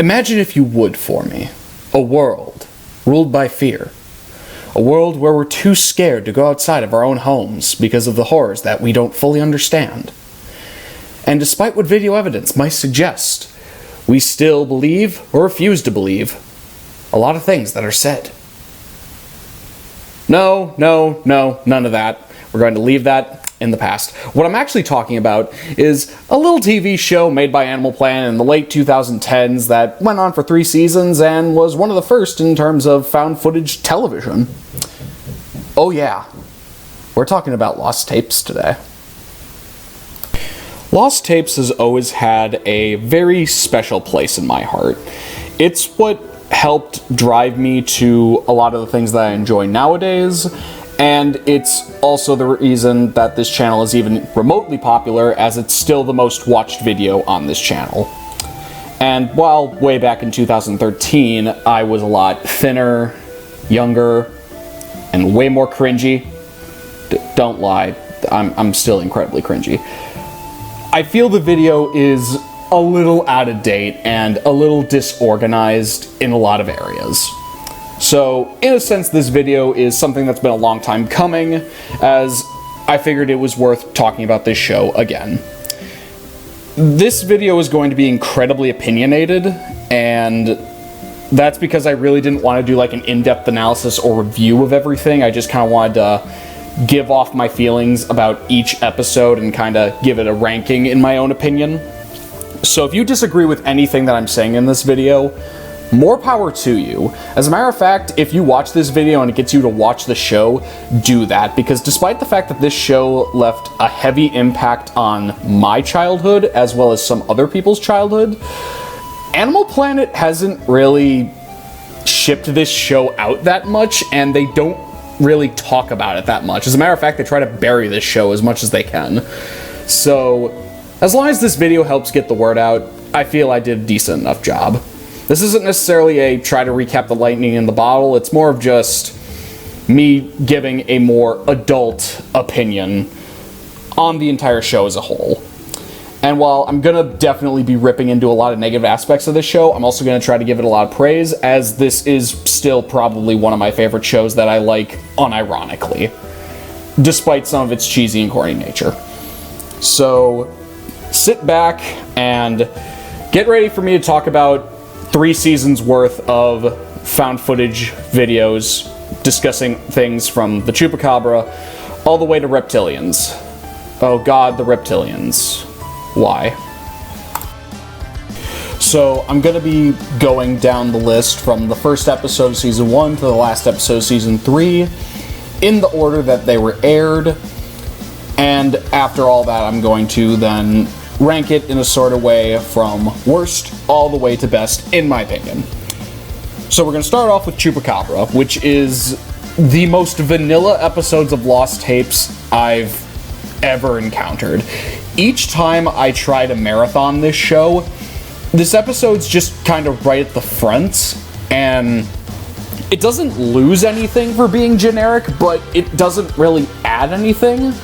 Imagine, if you would, for me, a world ruled by fear. A world where we're too scared to go outside of our own homes because of the horrors that we don't fully understand. And despite what video evidence might suggest, we still believe, or refuse to believe, a lot of things that are said. No, none of that. We're going to leave that in the past. What I'm actually talking about is a little TV show made by Animal Planet in the late 2010s that went on for 3 seasons and was one of the first in terms of found footage television. Oh yeah, we're talking about Lost Tapes today. Lost Tapes has always had a very special place in my heart. It's what helped drive me to a lot of the things that I enjoy nowadays, and it's also the reason that this channel is even remotely popular, as it's still the most watched video on this channel. And while way back in 2013, I was a lot thinner, younger, and way more cringy. Don't lie, I'm still incredibly cringy. I feel the video is a little out of date and a little disorganized in a lot of areas. So, in a sense, this video is something that's been a long time coming, as I figured it was worth talking about this show again. This video is going to be incredibly opinionated, and that's because I really didn't want to do like an in-depth analysis or review of everything. I just kind of wanted to give off my feelings about each episode and kind of give it a ranking in my own opinion. So if you disagree with anything that I'm saying in this video, more power to you. As a matter of fact, if you watch this video and it gets you to watch the show, do that, because despite the fact that this show left a heavy impact on my childhood as well as some other people's childhood, Animal Planet hasn't really shipped this show out that much, and they don't really talk about it that much. As a matter of fact, they try to bury this show as much as they can. So, as long as this video helps get the word out, I feel I did a decent enough job. This isn't necessarily a try to recap the lightning in the bottle, it's more of just me giving a more adult opinion on the entire show as a whole. And while I'm gonna definitely be ripping into a lot of negative aspects of this show, I'm also gonna try to give it a lot of praise, as this is still probably one of my favorite shows that I like unironically, despite some of its cheesy and corny nature. So, sit back and get ready for me to talk about 3 seasons worth of found footage videos discussing things from the Chupacabra all the way to reptilians. Oh god, the reptilians. Why? So I'm going to be going down the list from the first episode of Season 1 to the last episode of Season 3 in the order that they were aired, and after all that I'm going to then rank it in a sort of way from worst all the way to best, in my opinion. So we're going to start off with Chupacabra, which is the most vanilla episodes of Lost Tapes I've ever encountered. Each time I try to marathon this show, this episode's just kind of right at the front, and it doesn't lose anything for being generic, but it doesn't really add anything.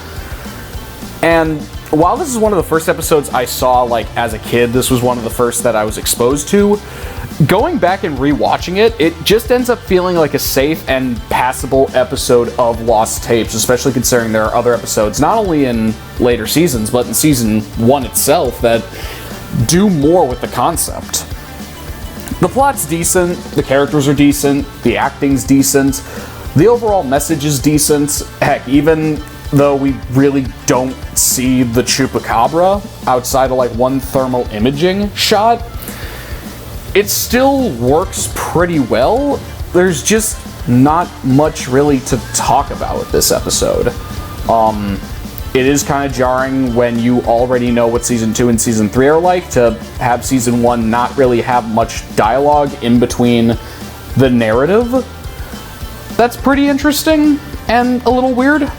And while this is one of the first episodes I saw, like, as a kid, this was one of the first that I was exposed to, going back and rewatching it, it just ends up feeling like a safe and passable episode of Lost Tapes, especially considering there are other episodes, not only in later seasons, but in Season 1 itself, that do more with the concept. The plot's decent, the characters are decent, the acting's decent, the overall message is decent. Heck, even though we really don't see the Chupacabra outside of like one thermal imaging shot, it still works pretty well. There's just not much really to talk about with this episode. It is kind of jarring when you already know what Season 2 and Season 3 are like, to have Season 1 not really have much dialogue in between the narrative. That's pretty interesting and a little weird.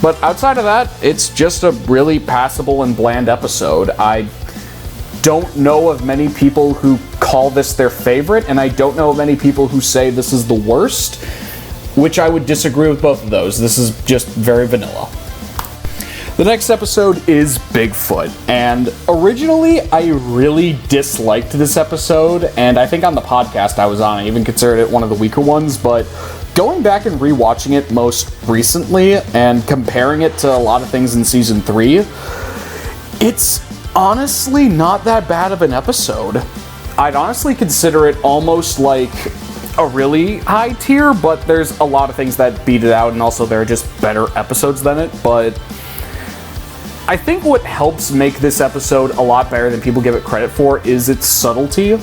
But outside of that, it's just a really passable and bland episode. I don't know of many people who call this their favorite, and I don't know of many people who say this is the worst, which I would disagree with both of those. This is just very vanilla. The next episode is Bigfoot, and originally I really disliked this episode, and I think on the podcast I was on, I even considered it one of the weaker ones, but going back and rewatching it most recently and comparing it to a lot of things in Season 3, it's honestly not that bad of an episode. I'd honestly consider it almost like a really high tier, but there's a lot of things that beat it out, and also there are just better episodes than it, but I think what helps make this episode a lot better than people give it credit for is its subtlety.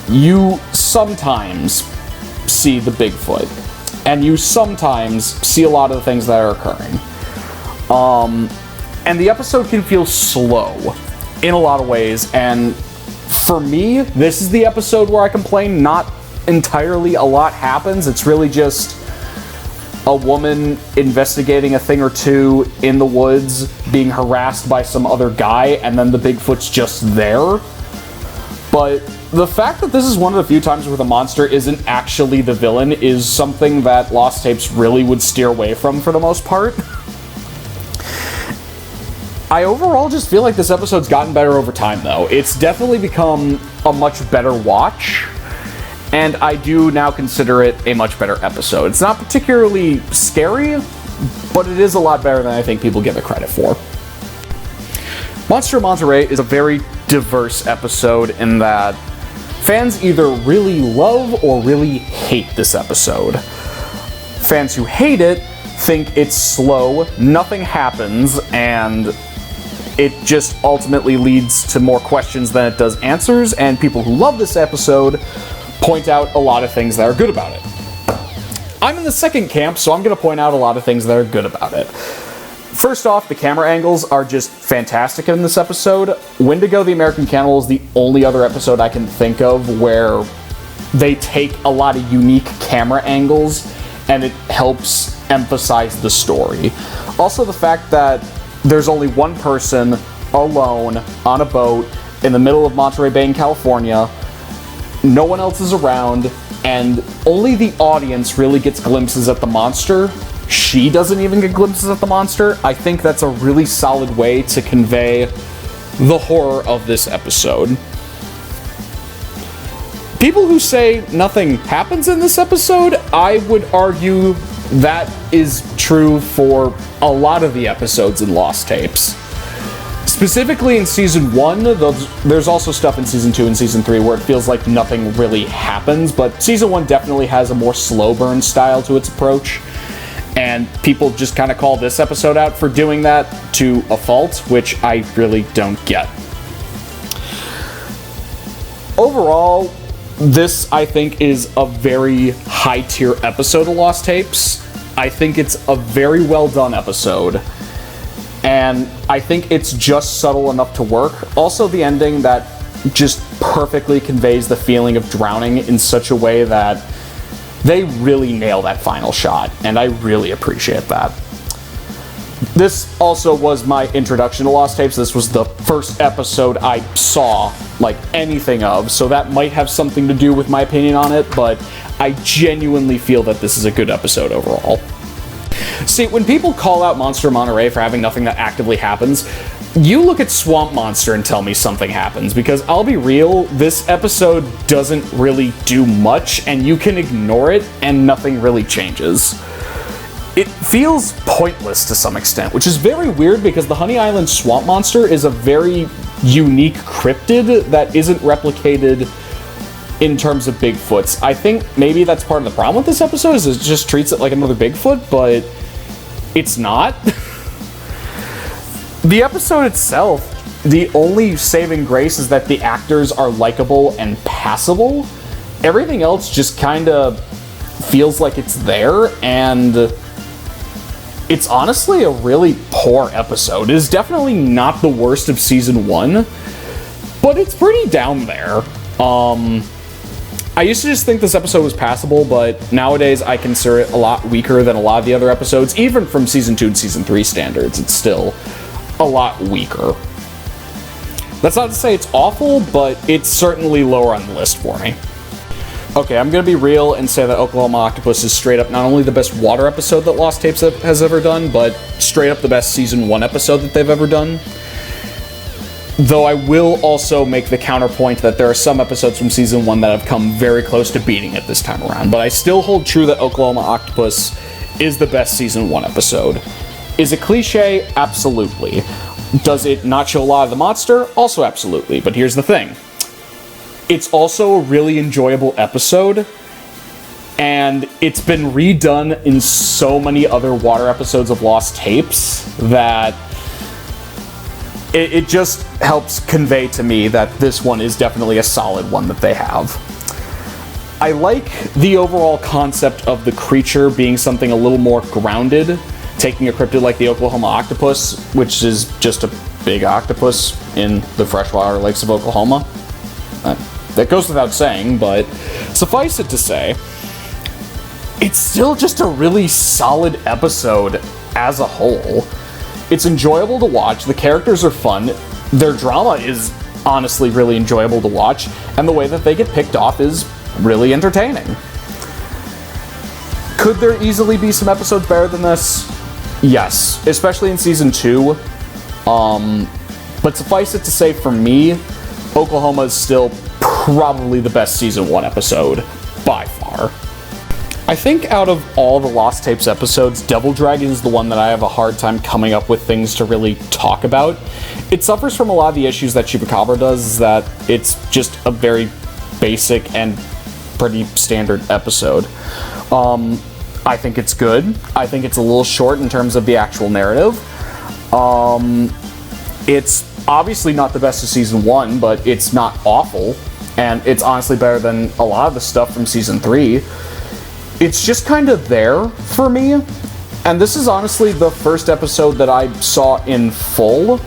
You sometimes see the Bigfoot, and you sometimes see a lot of the things that are occurring. And the episode can feel slow in a lot of ways, and for me, this is the episode where I complain not entirely a lot happens. It's really just a woman investigating a thing or two in the woods, being harassed by some other guy, and then the Bigfoot's just there. But the fact that this is one of the few times where the monster isn't actually the villain is something that Lost Tapes really would steer away from for the most part. I overall just feel like this episode's gotten better over time, though. It's definitely become a much better watch, and I do now consider it a much better episode. It's not particularly scary, but it is a lot better than I think people give it credit for. Monster of Monterey is a very diverse episode in that fans either really love or really hate this episode. Fans who hate it think it's slow, nothing happens, and it just ultimately leads to more questions than it does answers, and people who love this episode point out a lot of things that are good about it. I'm in the second camp, so I'm going to point out a lot of things that are good about it. First off, the camera angles are just fantastic in this episode. Wendigo the American Cannibal is the only other episode I can think of where they take a lot of unique camera angles and it helps emphasize the story. Also, the fact that there's only one person alone on a boat in the middle of Monterey Bay in California, no one else is around, and only the audience really gets glimpses at the monster. She doesn't even get glimpses at the monster. I think that's a really solid way to convey the horror of this episode. People who say nothing happens in this episode, I would argue that is true for a lot of the episodes in Lost Tapes. Specifically in Season 1, there's also stuff in Season 2 and Season 3 where it feels like nothing really happens, but Season 1 definitely has a more slow burn style to its approach, and people just kind of call this episode out for doing that to a fault, which I really don't get. Overall, this, I think, is a very high-tier episode of Lost Tapes. I think it's a very well-done episode, and I think it's just subtle enough to work. Also, the ending that just perfectly conveys the feeling of drowning in such a way that they really nail that final shot, and I really appreciate that. This also was my introduction to Lost Tapes. This was the first episode I saw, like, anything of, so that might have something to do with my opinion on it, but I genuinely feel that this is a good episode overall. See, when people call out Monster of Monterey for having nothing that actively happens, you look at Swamp Monster and tell me something happens, because I'll be real, this episode doesn't really do much, and you can ignore it, and nothing really changes. It feels pointless to some extent, which is very weird because the Honey Island Swamp Monster is a very unique cryptid that isn't replicated in terms of Bigfoots. I think maybe that's part of the problem with this episode, is it just treats it like another Bigfoot, but it's not. The episode itself, the only saving grace is that the actors are likable and passable. Everything else just kind of feels like it's there, and it's honestly a really poor episode. It is definitely not the worst of Season 1, but it's pretty down there. I used to just think this episode was passable, but nowadays I consider it a lot weaker than a lot of the other episodes. Even from Season 2 and Season 3 standards, it's still a lot weaker. That's not to say it's awful, but it's certainly lower on the list for me. Okay, I'm gonna be real and say that Oklahoma Octopus is straight up not only the best water episode that Lost Tapes has ever done, but straight up the best Season 1 episode that they've ever done. Though I will also make the counterpoint that there are some episodes from Season 1 that have come very close to beating it this time around, but I still hold true that Oklahoma Octopus is the best Season 1 episode. Is it cliche? Absolutely. Does it not show a lot of the monster? Also absolutely. But here's the thing. It's also a really enjoyable episode, and it's been redone in so many other water episodes of Lost Tapes that it just helps convey to me that this one is definitely a solid one that they have. I like the overall concept of the creature being something a little more grounded, taking a cryptid like the Oklahoma Octopus, which is just a big octopus in the freshwater lakes of Oklahoma. That goes without saying, but suffice it to say, it's still just a really solid episode as a whole. It's enjoyable to watch, the characters are fun, their drama is honestly really enjoyable to watch, and the way that they get picked off is really entertaining. Could there easily be some episodes better than this? Yes, especially in Season 2. But suffice it to say, for me, Oklahoma is still probably the best Season 1 episode, by far. I think out of all the Lost Tapes episodes, Devil Dragon is the one that I have a hard time coming up with things to really talk about. It suffers from a lot of the issues that Chupacabra does, is that it's just a very basic and pretty standard episode. I think it's good. I think it's a little short in terms of the actual narrative. It's obviously not the best of Season 1, but it's not awful, and it's honestly better than a lot of the stuff from Season 3. It's just kind of there for me, and this is honestly the first episode that I saw in full,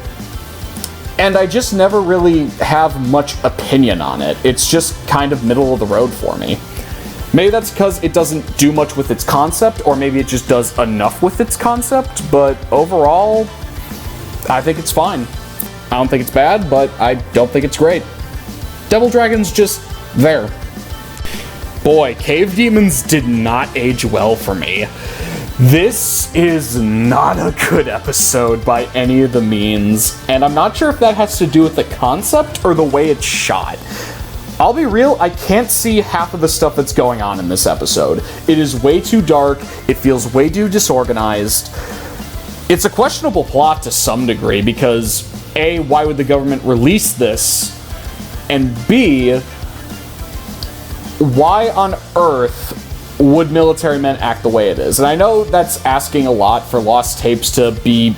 and I just never really have much opinion on it. It's just kind of middle of the road for me. Maybe that's because it doesn't do much with its concept, or maybe it just does enough with its concept, but overall, I think it's fine. I don't think it's bad, but I don't think it's great. Devil Dragon's just there. Boy, Cave Demons did not age well for me. This is not a good episode by any of the means, and I'm not sure if that has to do with the concept or the way it's shot. I'll be real, I can't see half of the stuff that's going on in this episode. It is way too dark, it feels way too disorganized. It's a questionable plot to some degree because A, why would the government release this? And B, why on earth would military men act the way it is? And I know that's asking a lot for Lost Tapes to be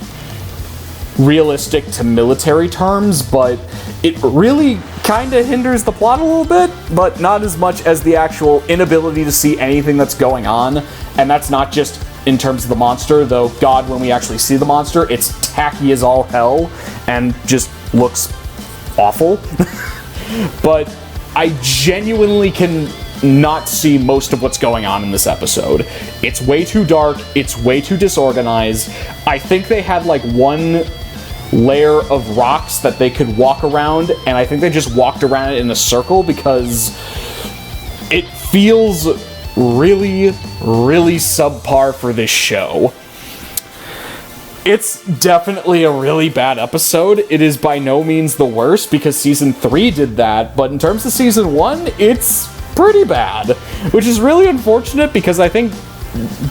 realistic to military terms, but it really kind of hinders the plot a little bit, but not as much as the actual inability to see anything that's going on. And that's not just in terms of the monster, though God, when we actually see the monster, it's tacky as all hell and just looks awful. But I genuinely can not see most of what's going on in this episode. It's way too dark, it's way too disorganized. I think they had like one layer of rocks that they could walk around, and I think they just walked around it in a circle because it feels really, really subpar for this show. It's definitely a really bad episode. It is by no means the worst because Season 3 did that, but in terms of Season 1, it's pretty bad, which is really unfortunate because I think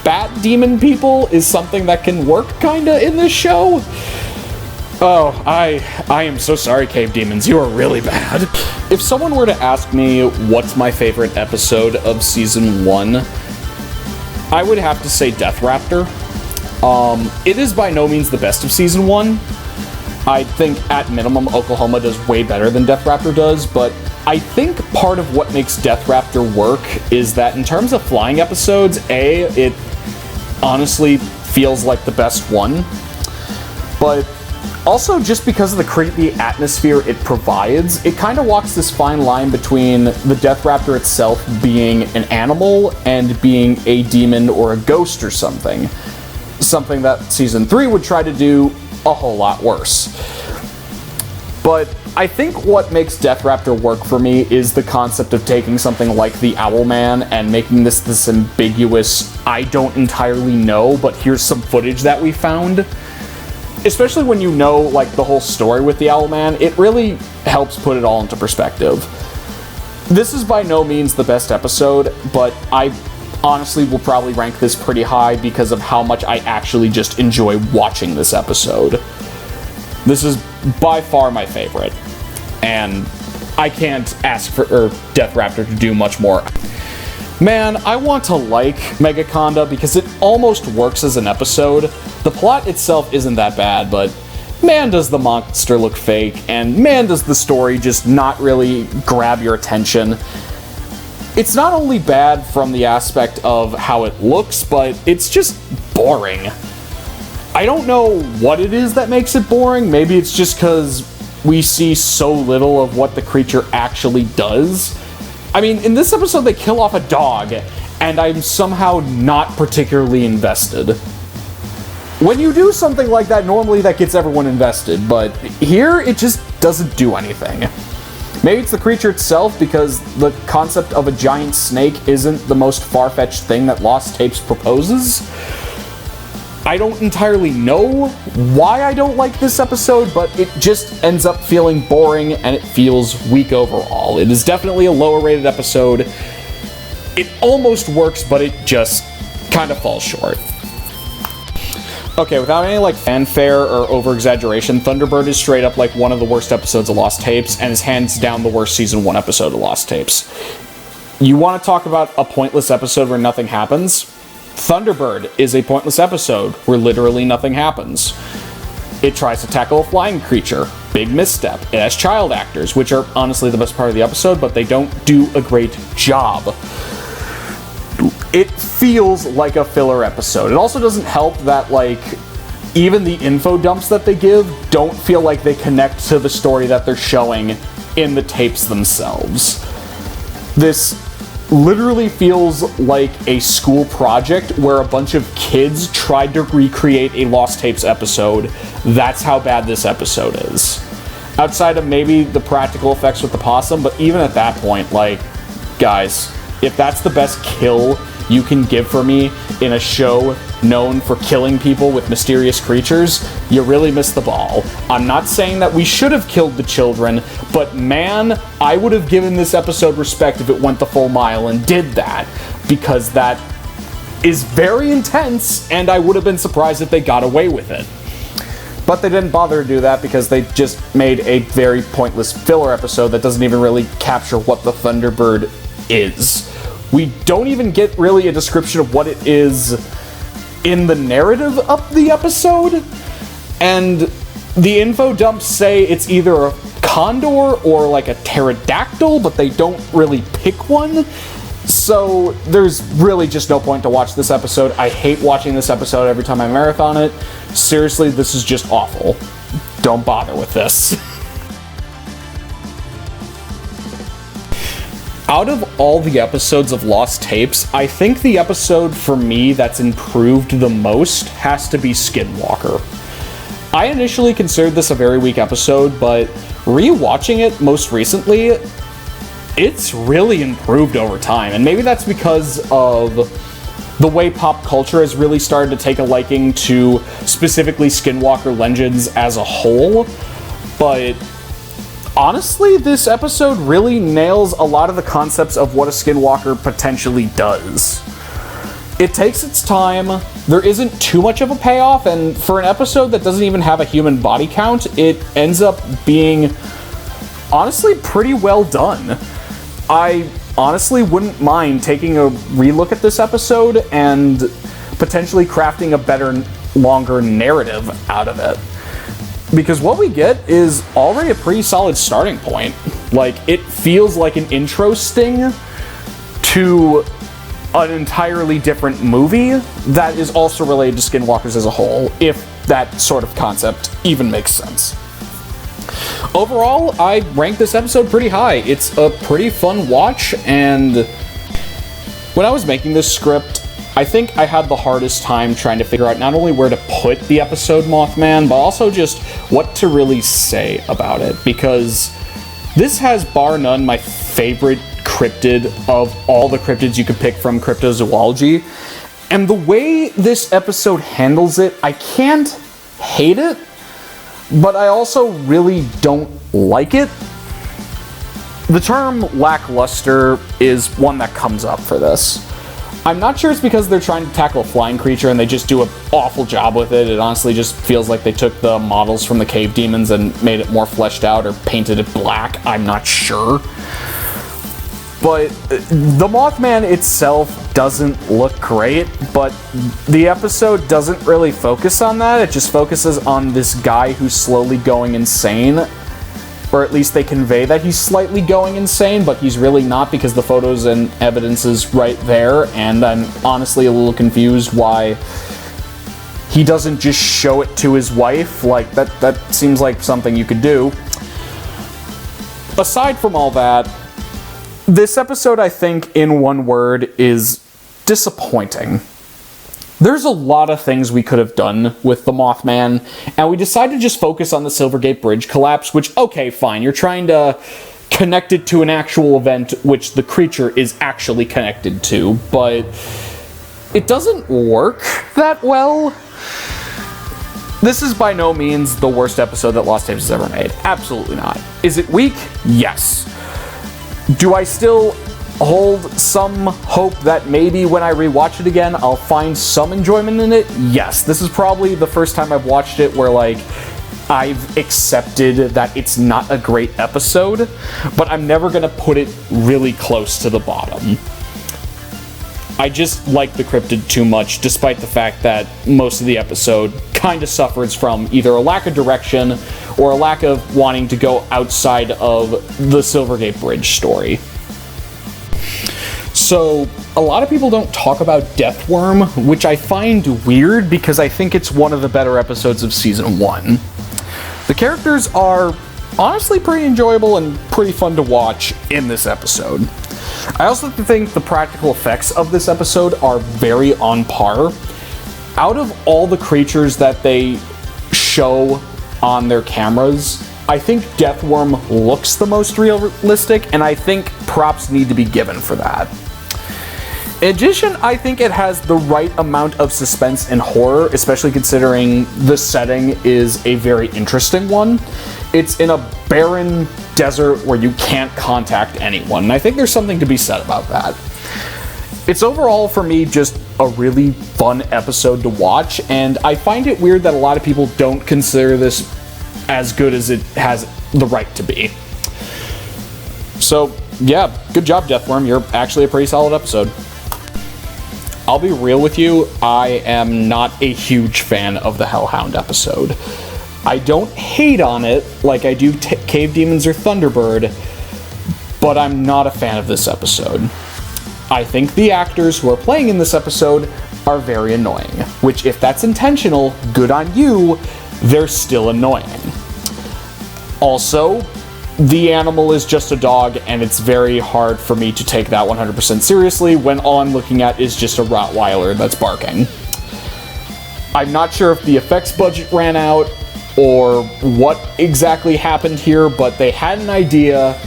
bat demon people is something that can work kinda in this show. Oh, I am so sorry, Cave Demons. You are really bad. If someone were to ask me what's my favorite episode of Season 1, I would have to say Death Raptor. It is by no means the best of Season 1. I think, at minimum, Oklahoma does way better than Death Raptor does, but I think part of what makes Death Raptor work is that in terms of flying episodes, A, it honestly feels like the best one, but also just because of the creepy atmosphere it provides, it kind of walks this fine line between the Death Raptor itself being an animal and being a demon or a ghost or something. Something that Season 3 would try to do a whole lot worse. But I think what makes Death Raptor work for me is the concept of taking something like the Owlman and making this ambiguous, I don't entirely know, but here's some footage that we found. Especially when you know, like, the whole story with the Owlman, it really helps put it all into perspective. This is by no means the best episode, but I honestly will probably rank this pretty high because of how much I actually just enjoy watching this episode. This is by far my favorite, and I can't ask for Death Raptor to do much more. Man, I want to like Megaconda because it almost works as an episode. The plot itself isn't that bad, but man does the monster look fake, and man does the story just not really grab your attention. It's not only bad from the aspect of how it looks, but it's just boring. I don't know what it is that makes it boring. Maybe it's just because we see so little of what the creature actually does. I mean, in this episode they kill off a dog, and I'm somehow not particularly invested. When you do something like that, normally that gets everyone invested, but here it just doesn't do anything. Maybe it's the creature itself, because the concept of a giant snake isn't the most far-fetched thing that Lost Tapes proposes. I don't entirely know why I don't like this episode, but it just ends up feeling boring and it feels weak overall. It is definitely a lower rated episode. It almost works, but it just kind of falls short. Okay, without any like fanfare or over-exaggeration, Thunderbird is straight up like one of the worst episodes of Lost Tapes and is hands down the worst season 1 episode of Lost Tapes. You want to talk about a pointless episode where nothing happens? Thunderbird is a pointless episode where literally nothing happens. It tries to tackle a flying creature. Big misstep. It has child actors, which are honestly the best part of the episode, but they don't do a great job. It feels like a filler episode. It also doesn't help that, like, even the info dumps that they give don't feel like they connect to the story that they're showing in the tapes themselves. This literally feels like a school project where a bunch of kids tried to recreate a Lost Tapes episode. That's how bad this episode is. Outside of maybe the practical effects with the possum, but even at that point, like, guys, if that's the best kill you can give for me in a show known for killing people with mysterious creatures, you really missed the ball. I'm not saying that we should have killed the children, but man, I would have given this episode respect if it went the full mile and did that, because that is very intense, and I would have been surprised if they got away with it. But they didn't bother to do that because they just made a very pointless filler episode that doesn't even really capture what the Thunderbird is. We don't even get really a description of what it is in the narrative of the episode, and the info dumps say it's either a condor or like a pterodactyl, but they don't really pick one. So there's really just no point to watch this episode. I hate watching this episode every time I marathon it. Seriously, this is just awful. Don't bother with this. Out of all the episodes of Lost Tapes, I think the episode for me that's improved the most has to be Skinwalker. I initially considered this a very weak episode, but rewatching it most recently, it's really improved over time, and maybe that's because of the way pop culture has really started to take a liking to specifically Skinwalker Legends as a whole, but honestly, this episode really nails a lot of the concepts of what a Skinwalker potentially does. It takes its time, there isn't too much of a payoff, and for an episode that doesn't even have a human body count, it ends up being honestly pretty well done. I honestly wouldn't mind taking a relook at this episode and potentially crafting a better, longer narrative out of it. Because what we get is already a pretty solid starting point. Like, it feels like an intro sting to an entirely different movie that is also related to Skinwalkers as a whole, if that sort of concept even makes sense. Overall, I rank this episode pretty high. It's a pretty fun watch, and when I was making this script, I think I had the hardest time trying to figure out not only where to put the episode Mothman, but also just what to really say about it, because this has, bar none, my favorite cryptid of all the cryptids you could pick from cryptozoology. And the way this episode handles it, I can't hate it, but I also really don't like it. The term lackluster is one that comes up for this. I'm not sure it's because they're trying to tackle a flying creature and they just do an awful job with it. It honestly just feels like they took the models from the cave demons and made it more fleshed out or painted it black. I'm not sure. But the Mothman itself doesn't look great, but the episode doesn't really focus on that. It just focuses on this guy who's slowly going insane. Or at least they convey that he's slightly going insane, but he's really not because the photos and evidence is right there, and I'm honestly a little confused why he doesn't just show it to his wife. Like, that seems like something you could do. Aside from all that, this episode, I think, in one word, is disappointing. There's a lot of things we could have done with the Mothman, and we decided to just focus on the Silvergate Bridge collapse, which, okay, fine, you're trying to connect it to an actual event which the creature is actually connected to, but it doesn't work that well. This is by no means the worst episode that Lost Tapes has ever made. Absolutely not. Is it weak? Yes. Do I still hold some hope that maybe when I rewatch it again, I'll find some enjoyment in it? Yes. This is probably the first time I've watched it where, like, I've accepted that it's not a great episode, but I'm never gonna put it really close to the bottom. I just like the cryptid too much, despite the fact that most of the episode kind of suffers from either a lack of direction or a lack of wanting to go outside of the Silvergate Bridge story. So, a lot of people don't talk about Deathworm, which I find weird because I think it's one of the better episodes of Season 1. The characters are honestly pretty enjoyable and pretty fun to watch in this episode. I also think the practical effects of this episode are very on par. Out of all the creatures that they show on their cameras, I think Deathworm looks the most realistic, and I think props need to be given for that. In addition, I think it has the right amount of suspense and horror, especially considering the setting is a very interesting one. It's in a barren desert where you can't contact anyone, and I think there's something to be said about that. It's overall, for me, just a really fun episode to watch, and I find it weird that a lot of people don't consider this as good as it has the right to be. So, yeah, good job, Deathworm. You're actually a pretty solid episode. I'll be real with you, I am not a huge fan of the Hellhound episode. I don't hate on it like I do Cave Demons or Thunderbird, but I'm not a fan of this episode. I think the actors who are playing in this episode are very annoying, which, if that's intentional, good on you, they're still annoying. Also, the animal is just a dog, and it's very hard for me to take that 100% seriously when all I'm looking at is just a Rottweiler that's barking. I'm not sure if the effects budget ran out or what exactly happened here, but they had an idea,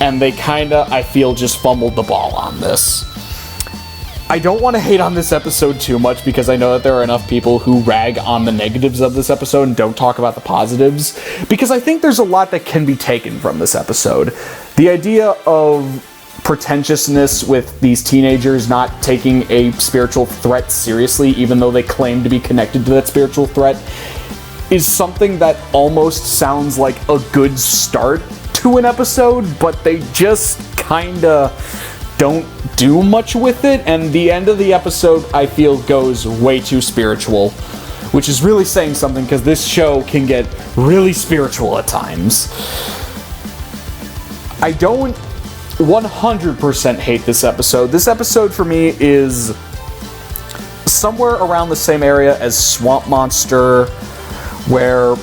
and they kinda, I feel, just fumbled the ball on this. I don't want to hate on this episode too much because I know that there are enough people who rag on the negatives of this episode and don't talk about the positives, because I think there's a lot that can be taken from this episode. The idea of pretentiousness with these teenagers not taking a spiritual threat seriously, even though they claim to be connected to that spiritual threat, is something that almost sounds like a good start to an episode, but they just kinda don't do much with it, and the end of the episode, I feel, goes way too spiritual, which is really saying something because this show can get really spiritual at times. I don't 100% hate this episode. This episode for me is somewhere around the same area as Swamp Monster, where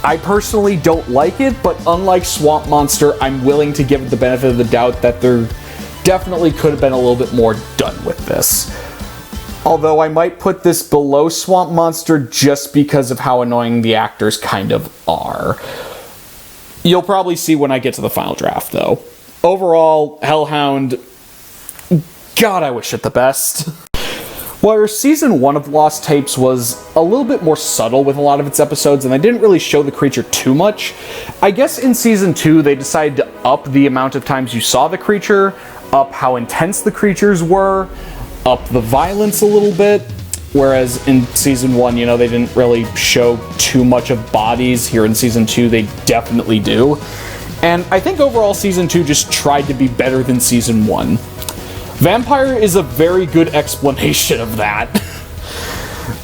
I personally don't like it, but unlike Swamp Monster, I'm willing to give it the benefit of the doubt that there definitely could have been a little bit more done with this. Although I might put this below Swamp Monster just because of how annoying the actors kind of are. You'll probably see when I get to the final draft, though. Overall, Hellhound, God, I wish it the best. Where Season 1 of Lost Tapes was a little bit more subtle with a lot of its episodes, and they didn't really show the creature too much, I guess in Season 2 they decided to up the amount of times you saw the creature, up how intense the creatures were, up the violence a little bit, whereas in Season 1, you know, they didn't really show too much of bodies. Here in Season 2, they definitely do. And I think overall Season 2 just tried to be better than Season 1. Vampire is a very good explanation of that.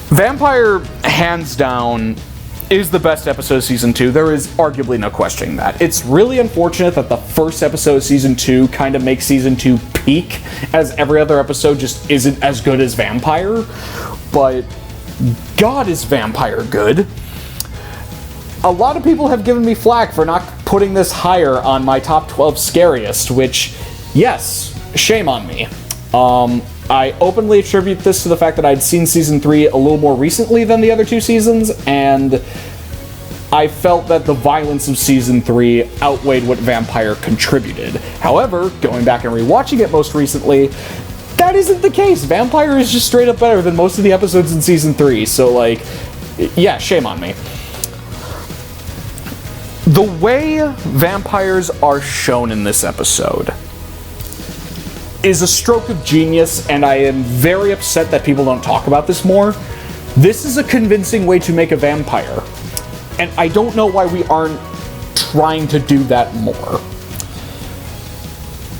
Vampire, hands down, is the best episode of Season 2. There is arguably no questioning that. It's really unfortunate that the first episode of Season 2 kind of makes Season 2 peak, as every other episode just isn't as good as Vampire. But God, is Vampire good. A lot of people have given me flack for not putting this higher on my top 12 scariest, which, yes, shame on me. I openly attribute this to the fact that I'd seen Season 3 a little more recently than the other two seasons, and I felt that the violence of Season 3 outweighed what Vampire contributed. However, going back and rewatching it most recently, that isn't the case. Vampire is just straight up better than most of the episodes in Season 3, so, like, yeah, shame on me. The way vampires are shown in this episode is a stroke of genius, and I am very upset that people don't talk about this more. This is a convincing way to make a vampire, and I don't know why we aren't trying to do that more.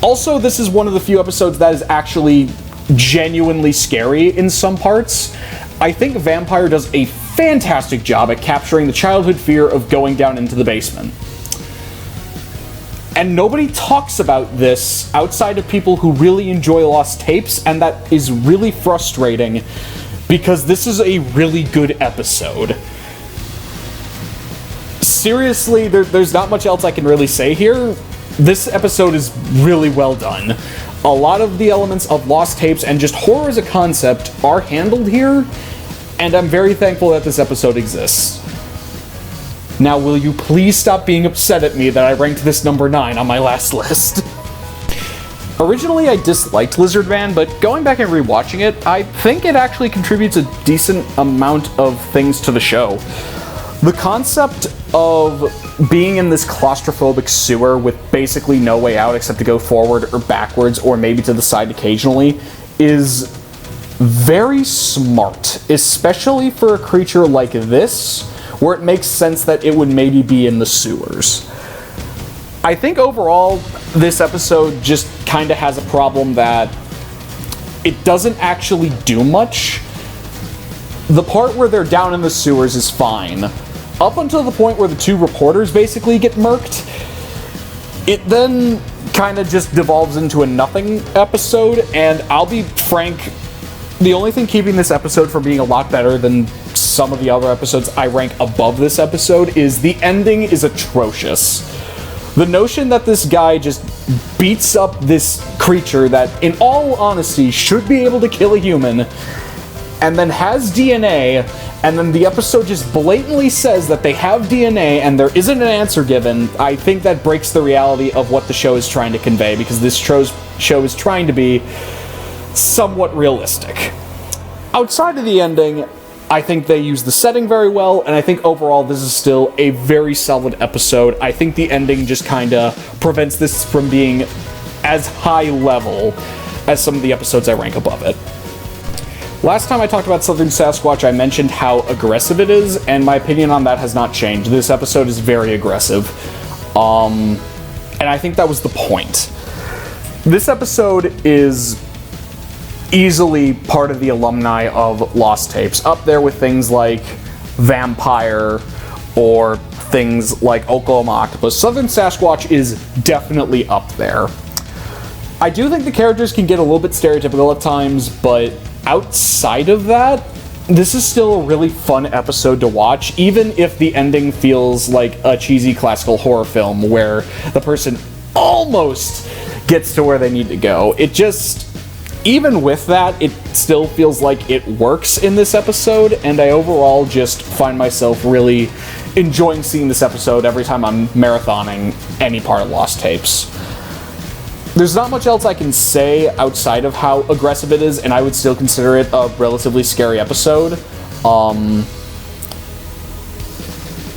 Also, this is one of the few episodes that is actually genuinely scary in some parts. I think Vampire does a fantastic job at capturing the childhood fear of going down into the basement. And nobody talks about this outside of people who really enjoy Lost Tapes, and that is really frustrating because this is a really good episode. Seriously, there's not much else I can really say here. This episode is really well done. A lot of the elements of Lost Tapes and just horror as a concept are handled here, and I'm very thankful that this episode exists. Now, will you please stop being upset at me that I ranked this number 9 on my last list? Originally, I disliked Lizardman, but going back and rewatching it, I think it actually contributes a decent amount of things to the show. The concept of being in this claustrophobic sewer with basically no way out except to go forward or backwards or maybe to the side occasionally is very smart, especially for a creature like this, where it makes sense that it would maybe be in the sewers. I think overall, this episode just kind of has a problem that it doesn't actually do much. The part where they're down in the sewers is fine. Up until the point where the two reporters basically get murked, it then kind of just devolves into a nothing episode, and I'll be frank, the only thing keeping this episode from being a lot better than some of the other episodes I rank above this episode is the ending is atrocious. The notion that this guy just beats up this creature that, in all honesty, should be able to kill a human, and then has DNA, and then the episode just blatantly says that they have DNA and there isn't an answer given, I think that breaks the reality of what the show is trying to convey, because this show is trying to be somewhat realistic. Outside of the ending, I think they use the setting very well, and I think overall this is still a very solid episode. I think the ending just kinda prevents this from being as high level as some of the episodes I rank above it. Last time I talked about Southern Sasquatch, I mentioned how aggressive it is, and my opinion on that has not changed. This episode is very aggressive, and I think that was the point. This episode is easily part of the alumni of Lost Tapes, up there with things like Vampire or things like Oklahoma Octopus. Southern Sasquatch is definitely up there. I do think the characters can get a little bit stereotypical at times, but outside of that, this is still a really fun episode to watch, even if the ending feels like a cheesy classical horror film where the person almost gets to where they need to go. even with that, it still feels like it works in this episode, and I overall just find myself really enjoying seeing this episode every time I'm marathoning any part of Lost Tapes. There's not much else I can say outside of how aggressive it is, and I would still consider it a relatively scary episode.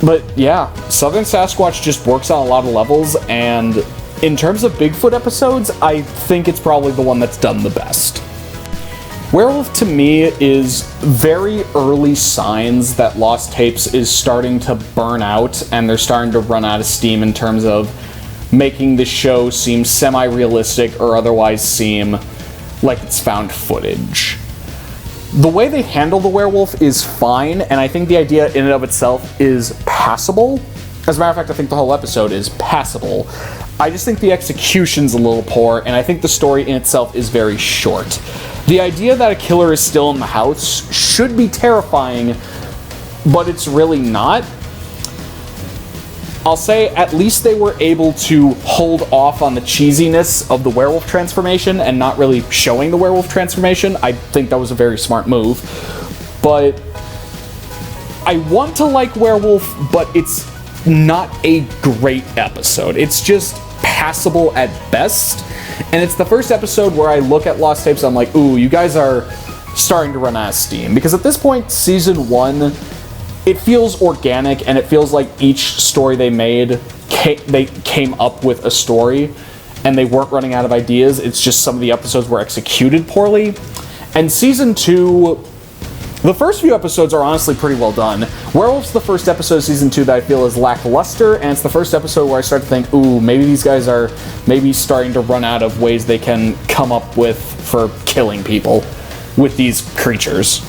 But yeah, Southern Sasquatch just works on a lot of levels, and in terms of Bigfoot episodes, I think it's probably the one that's done the best. Werewolf to me is very early signs that Lost Tapes is starting to burn out, and they're starting to run out of steam in terms of making the show seem semi-realistic or otherwise seem like it's found footage. The way they handle the werewolf is fine, and I think the idea in and of itself is passable. As a matter of fact, I think the whole episode is passable. I just think the execution's a little poor, and I think the story in itself is very short. The idea that a killer is still in the house should be terrifying, but it's really not. I'll say at least they were able to hold off on the cheesiness of the werewolf transformation and not really showing the werewolf transformation. I think that was a very smart move. But I want to like Werewolf, but it's not a great episode. It's just passable at best. And it's the first episode where I look at Lost Tapes and I'm like, ooh, you guys are starting to run out of steam. Because at this point, season 1, it feels organic, and it feels like each story they made, they came up with a story, and they weren't running out of ideas. It's just some of the episodes were executed poorly. And season 2, the first few episodes are honestly pretty well done. Werewolf's the first episode of season 2 that I feel is lackluster, and it's the first episode where I start to think, ooh, maybe these guys are maybe starting to run out of ways they can come up with for killing people with these creatures.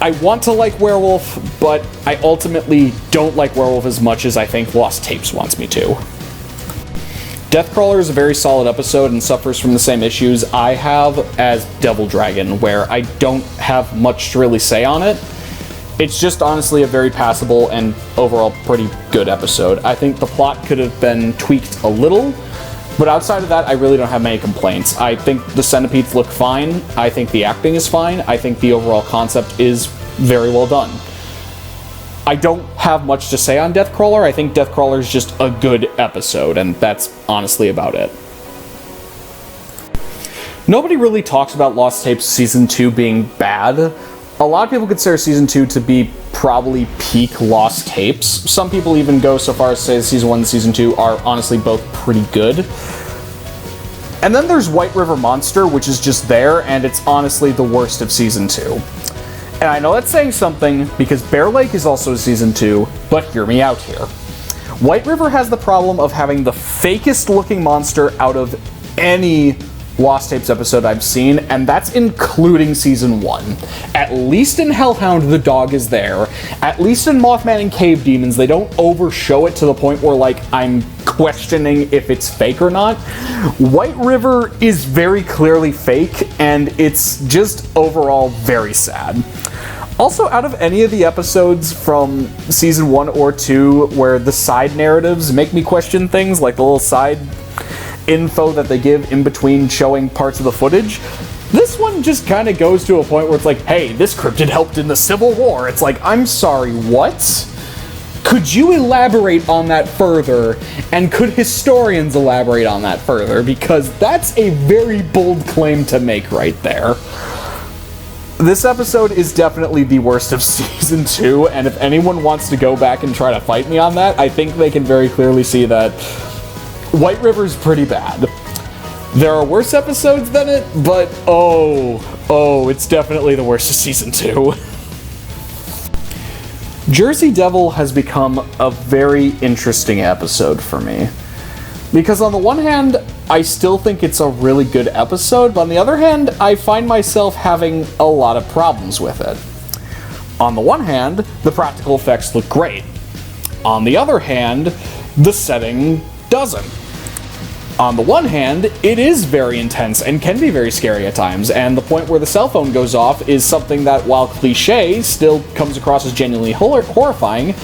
I want to like Werewolf, but I ultimately don't like Werewolf as much as I think Lost Tapes wants me to. Deathcrawler is a very solid episode and suffers from the same issues I have as Devil Dragon, where I don't have much to really say on it. It's just honestly a very passable and overall pretty good episode. I think the plot could have been tweaked a little, but outside of that, I really don't have many complaints. I think the centipedes look fine. I think the acting is fine. I think the overall concept is very well done. I don't have much to say on Deathcrawler. I think Deathcrawler is just a good episode, and that's honestly about it. Nobody really talks about Lost Tapes Season 2 being bad. A lot of people consider Season 2 to be probably peak Lost Tapes. Some people even go so far as to say Season 1 and Season 2 are honestly both pretty good. And then there's White River Monster, which is just there, and it's honestly the worst of Season 2. And I know that's saying something, because Bear Lake is also Season 2, but hear me out here. White River has the problem of having the fakest looking monster out of any Lost Tapes episode I've seen, and that's including Season 1. At least in Hellhound, the dog is there. At least in Mothman and Cave Demons, they don't overshow it to the point where, like, I'm questioning if it's fake or not. White River is very clearly fake, and it's just overall very sad. Also, out of any of the episodes from Season 1 or 2 where the side narratives make me question things, like the little side info that they give in between showing parts of the footage, this one just kind of goes to a point where it's like, hey, this cryptid helped in the Civil War. It's like, I'm sorry, what? Could you elaborate on that further? And could historians elaborate on that further? Because that's a very bold claim to make right there. This episode is definitely the worst of Season 2, and if anyone wants to go back and try to fight me on that, I think they can very clearly see that White River's pretty bad. There are worse episodes than it, but it's definitely the worst of Season 2. Jersey Devil has become a very interesting episode for me. Because on the one hand, I still think it's a really good episode, but on the other hand, I find myself having a lot of problems with it. On the one hand, the practical effects look great. On the other hand, the setting doesn't. On the one hand, it is very intense and can be very scary at times, and the point where the cell phone goes off is something that, while cliche, still comes across as genuinely horrifying.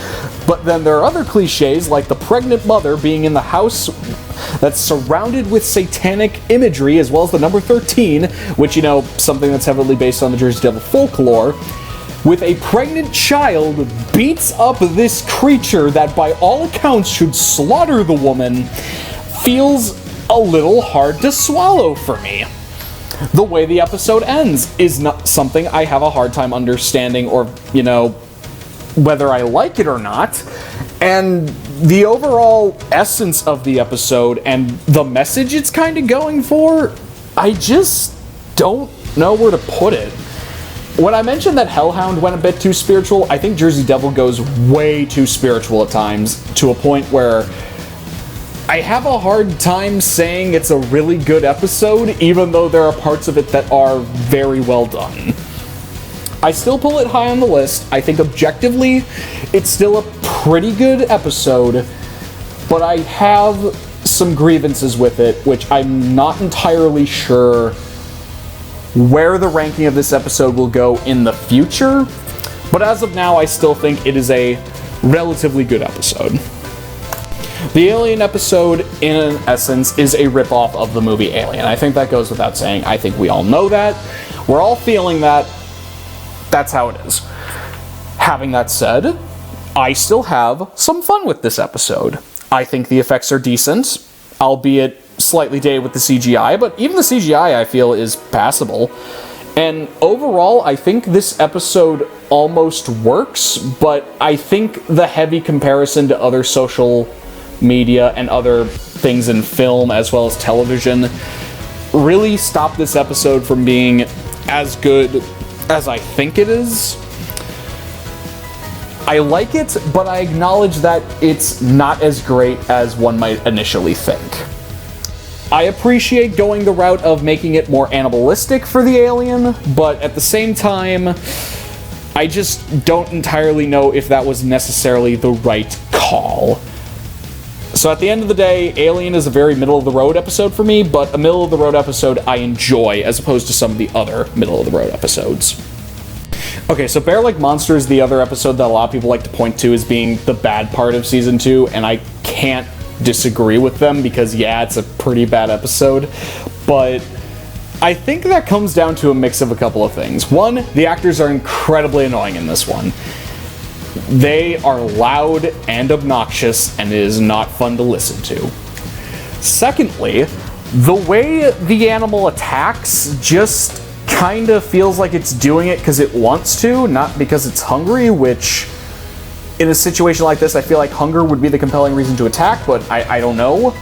But then there are other cliches, like the pregnant mother being in the house that's surrounded with satanic imagery, as well as the number 13, which, you know, something that's heavily based on the Jersey Devil folklore, with a pregnant child, beats up this creature that by all accounts should slaughter the woman, feels a little hard to swallow for me. The way the episode ends is not something I have a hard time understanding, or, you know, whether I like it or not. And the overall essence of the episode and the message it's kind of going for, I just don't know where to put it. When I mentioned that Hellhound went a bit too spiritual, I think Jersey Devil goes way too spiritual at times, to a point where I have a hard time saying it's a really good episode, even though there are parts of it that are very well done. I still pull it high on the list. I think objectively, it's still a pretty good episode, but I have some grievances with it, which I'm not entirely sure where the ranking of this episode will go in the future, but as of now, I still think it is a relatively good episode. The Alien episode, in essence, is a ripoff of the movie Alien. I think that goes without saying. I think we all know that. We're all feeling that. That's how it is. Having that said, I still have some fun with this episode. I think the effects are decent, albeit slightly dated with the CGI, but even the CGI I feel is passable. And overall, I think this episode almost works, but I think the heavy comparison to other social media and other things in film as well as television really stopped this episode from being as good as I think it is. I like it, but I acknowledge that it's not as great as one might initially think. I appreciate going the route of making it more animalistic for the alien, but at the same time, I just don't entirely know if that was necessarily the right call. So at the end of the day, Alien is a very middle-of-the-road episode for me, but a middle-of-the-road episode I enjoy, as opposed to some of the other middle-of-the-road episodes. Okay, so Bear Like Monster is the other episode that a lot of people like to point to as being the bad part of Season 2, and I can't disagree with them, because yeah, it's a pretty bad episode, but I think that comes down to a mix of a couple of things. One, the actors are incredibly annoying in this one. They are loud and obnoxious, and it is not fun to listen to. Secondly, the way the animal attacks just kind of feels like it's doing it because it wants to, not because it's hungry, which in a situation like this, I feel like hunger would be the compelling reason to attack, but I don't know.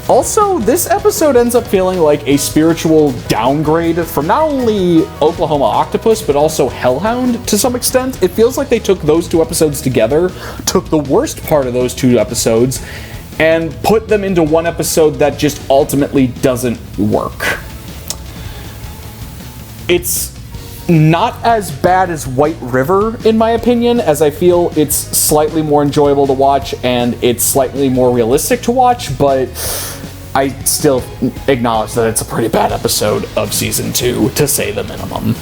Also, this episode ends up feeling like a spiritual downgrade from not only Oklahoma Octopus, but also Hellhound to some extent. It feels like they took those two episodes together, took the worst part of those two episodes, and put them into one episode that just ultimately doesn't work. It's not as bad as White River, in my opinion, as I feel it's slightly more enjoyable to watch and it's slightly more realistic to watch, but I still acknowledge that it's a pretty bad episode of Season 2, to say the minimum.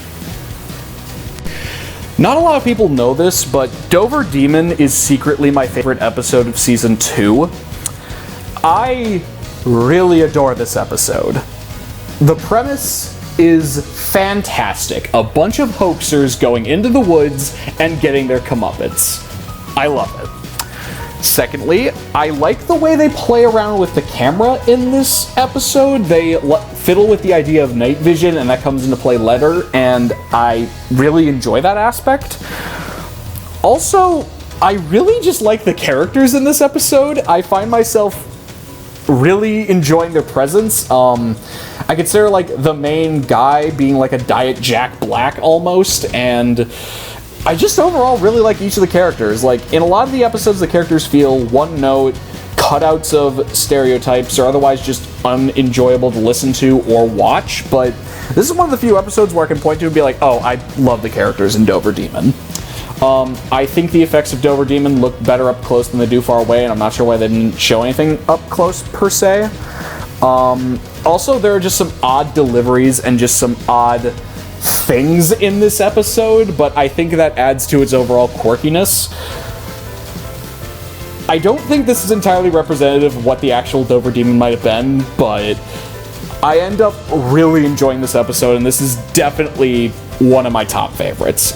Not a lot of people know this, but Dover Demon is secretly my favorite episode of Season 2. I really adore this episode. The premise is fantastic. A bunch of hoaxers going into the woods and getting their comeuppance. I love it. Secondly, I like the way they play around with the camera in this episode. They fiddle with the idea of night vision, and that comes into play later, and I really enjoy that aspect. Also, I really just like the characters in this episode. I find myself really enjoying their presence. I consider like the main guy being like a Diet Jack Black almost, and I just overall really like each of the characters. Like, in a lot of the episodes, the characters feel one-note, cutouts of stereotypes, or otherwise just unenjoyable to listen to or watch, but this is one of the few episodes where I can point to and be like, oh, I love the characters in Dover Demon. I think the effects of Dover Demon look better up close than they do far away, and I'm not sure why they didn't show anything up close, per se. Also, there are just some odd deliveries and just some odd things in this episode, but I think that adds to its overall quirkiness. I don't think this is entirely representative of what the actual Dover Demon might have been, but I end up really enjoying this episode, and this is definitely one of my top favorites.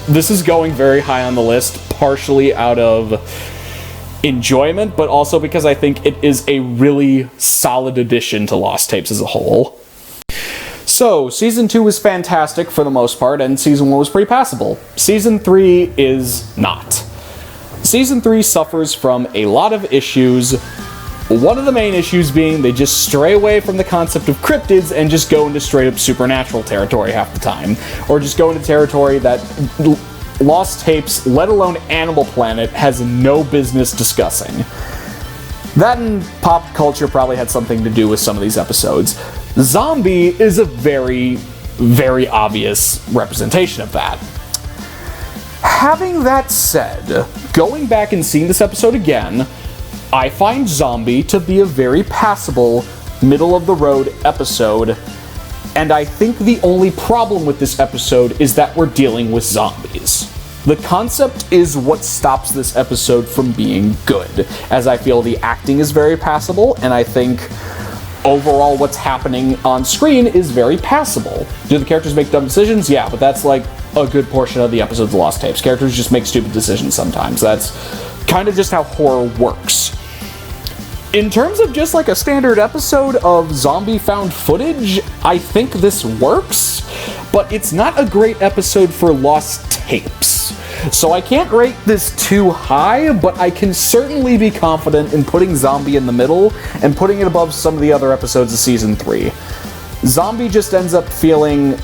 This is going very high on the list, partially out of enjoyment, but also because I think it is a really solid addition to Lost Tapes as a whole. So, Season 2 was fantastic for the most part, and Season 1 was pretty passable. Season 3 is not. Season 3 suffers from a lot of issues. One of the main issues being they just stray away from the concept of cryptids and just go into straight up supernatural territory half the time. Or just go into territory that Lost Tapes, let alone Animal Planet, has no business discussing. That and pop culture probably had something to do with some of these episodes. Zombie is a very, very obvious representation of that. Having that said, going back and seeing this episode again, I find Zombie to be a very passable, middle-of-the-road episode, and I think the only problem with this episode is that we're dealing with zombies. The concept is what stops this episode from being good, as I feel the acting is very passable, and I think overall what's happening on screen is very passable. Do the characters make dumb decisions? Yeah, but that's like a good portion of the episode's Lost Tapes. Characters just make stupid decisions sometimes. That's kind of just how horror works. In terms of just like a standard episode of zombie found footage, I think this works, but it's not a great episode for Lost Tapes. So I can't rate this too high, but I can certainly be confident in putting Zombie in the middle and putting it above some of the other episodes of Season 3. Zombie just ends up feeling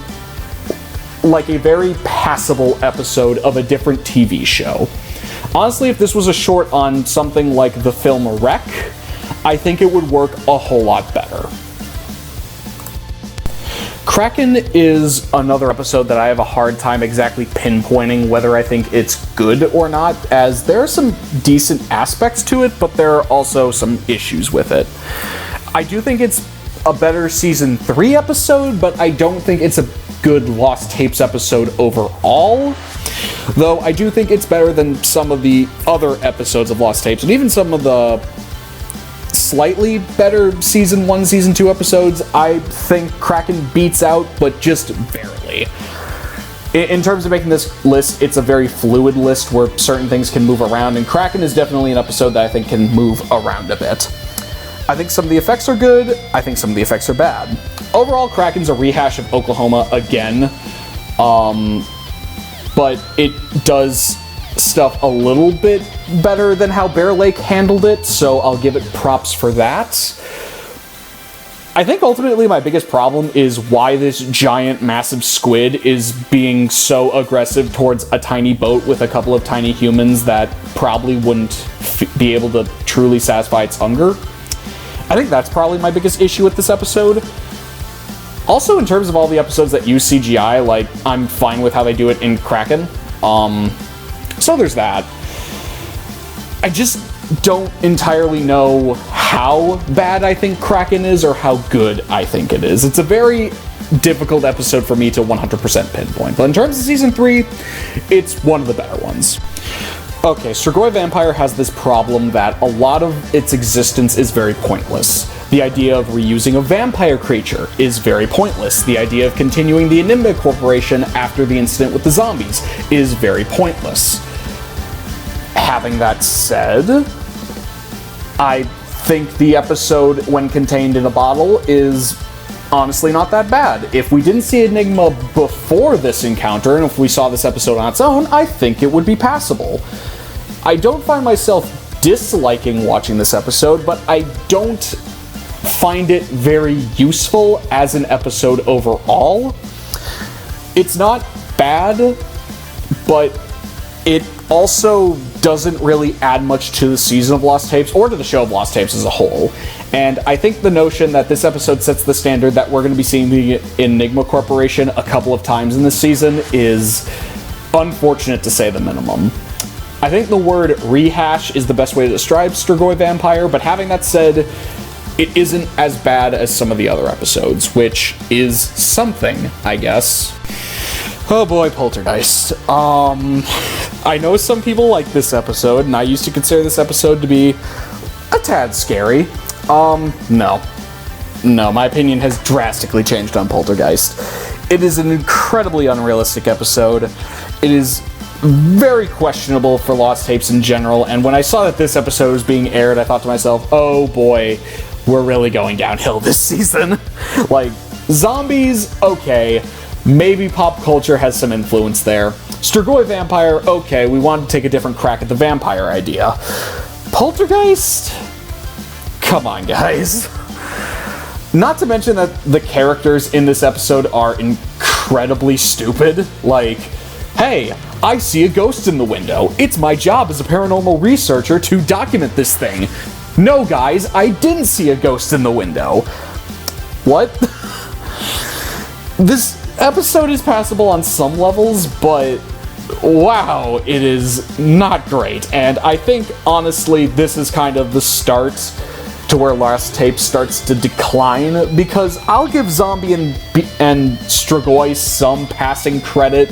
like a very passable episode of a different TV show. Honestly, if this was a short on something like the film Wreck, I think it would work a whole lot better. Kraken is another episode that I have a hard time exactly pinpointing whether I think it's good or not, as there are some decent aspects to it, but there are also some issues with it. I do think it's a better Season 3 episode, but I don't think it's a good Lost Tapes episode overall. Though I do think it's better than some of the other episodes of Lost Tapes, and even some of the slightly better Season 1, Season 2 episodes, I think Kraken beats out, but just barely. In terms of making this list, it's a very fluid list where certain things can move around, and Kraken is definitely an episode that I think can move around a bit. I think some of the effects are good, I think some of the effects are bad. Overall, Kraken's a rehash of Oklahoma again, but it does stuff a little bit better than how Bear Lake handled it, so I'll give it props for that. I think ultimately my biggest problem is why this giant, massive squid is being so aggressive towards a tiny boat with a couple of tiny humans that probably wouldn't be able to truly satisfy its hunger. I think that's probably my biggest issue with this episode. Also, in terms of all the episodes that use CGI, like, I'm fine with how they do it in Kraken. So there's that. I just don't entirely know how bad I think Kraken is or how good I think it is. It's a very difficult episode for me to 100% pinpoint, but in terms of Season 3, it's one of the better ones. Okay, Strigoi Vampire has this problem that a lot of its existence is very pointless. The idea of reusing a vampire creature is very pointless. The idea of continuing the Enigma Corporation after the incident with the zombies is very pointless. Having that said, I think the episode, when contained in a bottle, is honestly not that bad. If we didn't see Enigma before this encounter, and if we saw this episode on its own, I think it would be passable. I don't find myself disliking watching this episode, but I don't find it very useful as an episode overall. It's not bad, but it also doesn't really add much to the season of Lost Tapes or to the show of Lost Tapes as a whole. And I think the notion that this episode sets the standard that we're going to be seeing the Enigma Corporation a couple of times in this season is unfortunate, to say the minimum. I think the word rehash is the best way to describe Strigoi Vampire, but having that said, it isn't as bad as some of the other episodes, which is something, I guess. Oh boy, Poltergeist. I know some people like this episode, and I used to consider this episode to be a tad scary. No. No, my opinion has drastically changed on Poltergeist. It is an incredibly unrealistic episode. It is very questionable for Lost Tapes in general, and when I saw that this episode was being aired, I thought to myself, oh boy, we're really going downhill this season. Like, zombies, okay, maybe pop culture has some influence there. Strigoi vampire, okay, we wanted to take a different crack at the vampire idea. Poltergeist? Come on, guys. Not to mention that the characters in this episode are incredibly stupid. Like, hey, I see a ghost in the window. It's my job as a paranormal researcher to document this thing. No, guys, I didn't see a ghost in the window. What? This episode is passable on some levels, but wow, it is not great. And I think, honestly, this is kind of the start to where Lost Tapes starts to decline, because I'll give Zombie and Strigoi some passing credit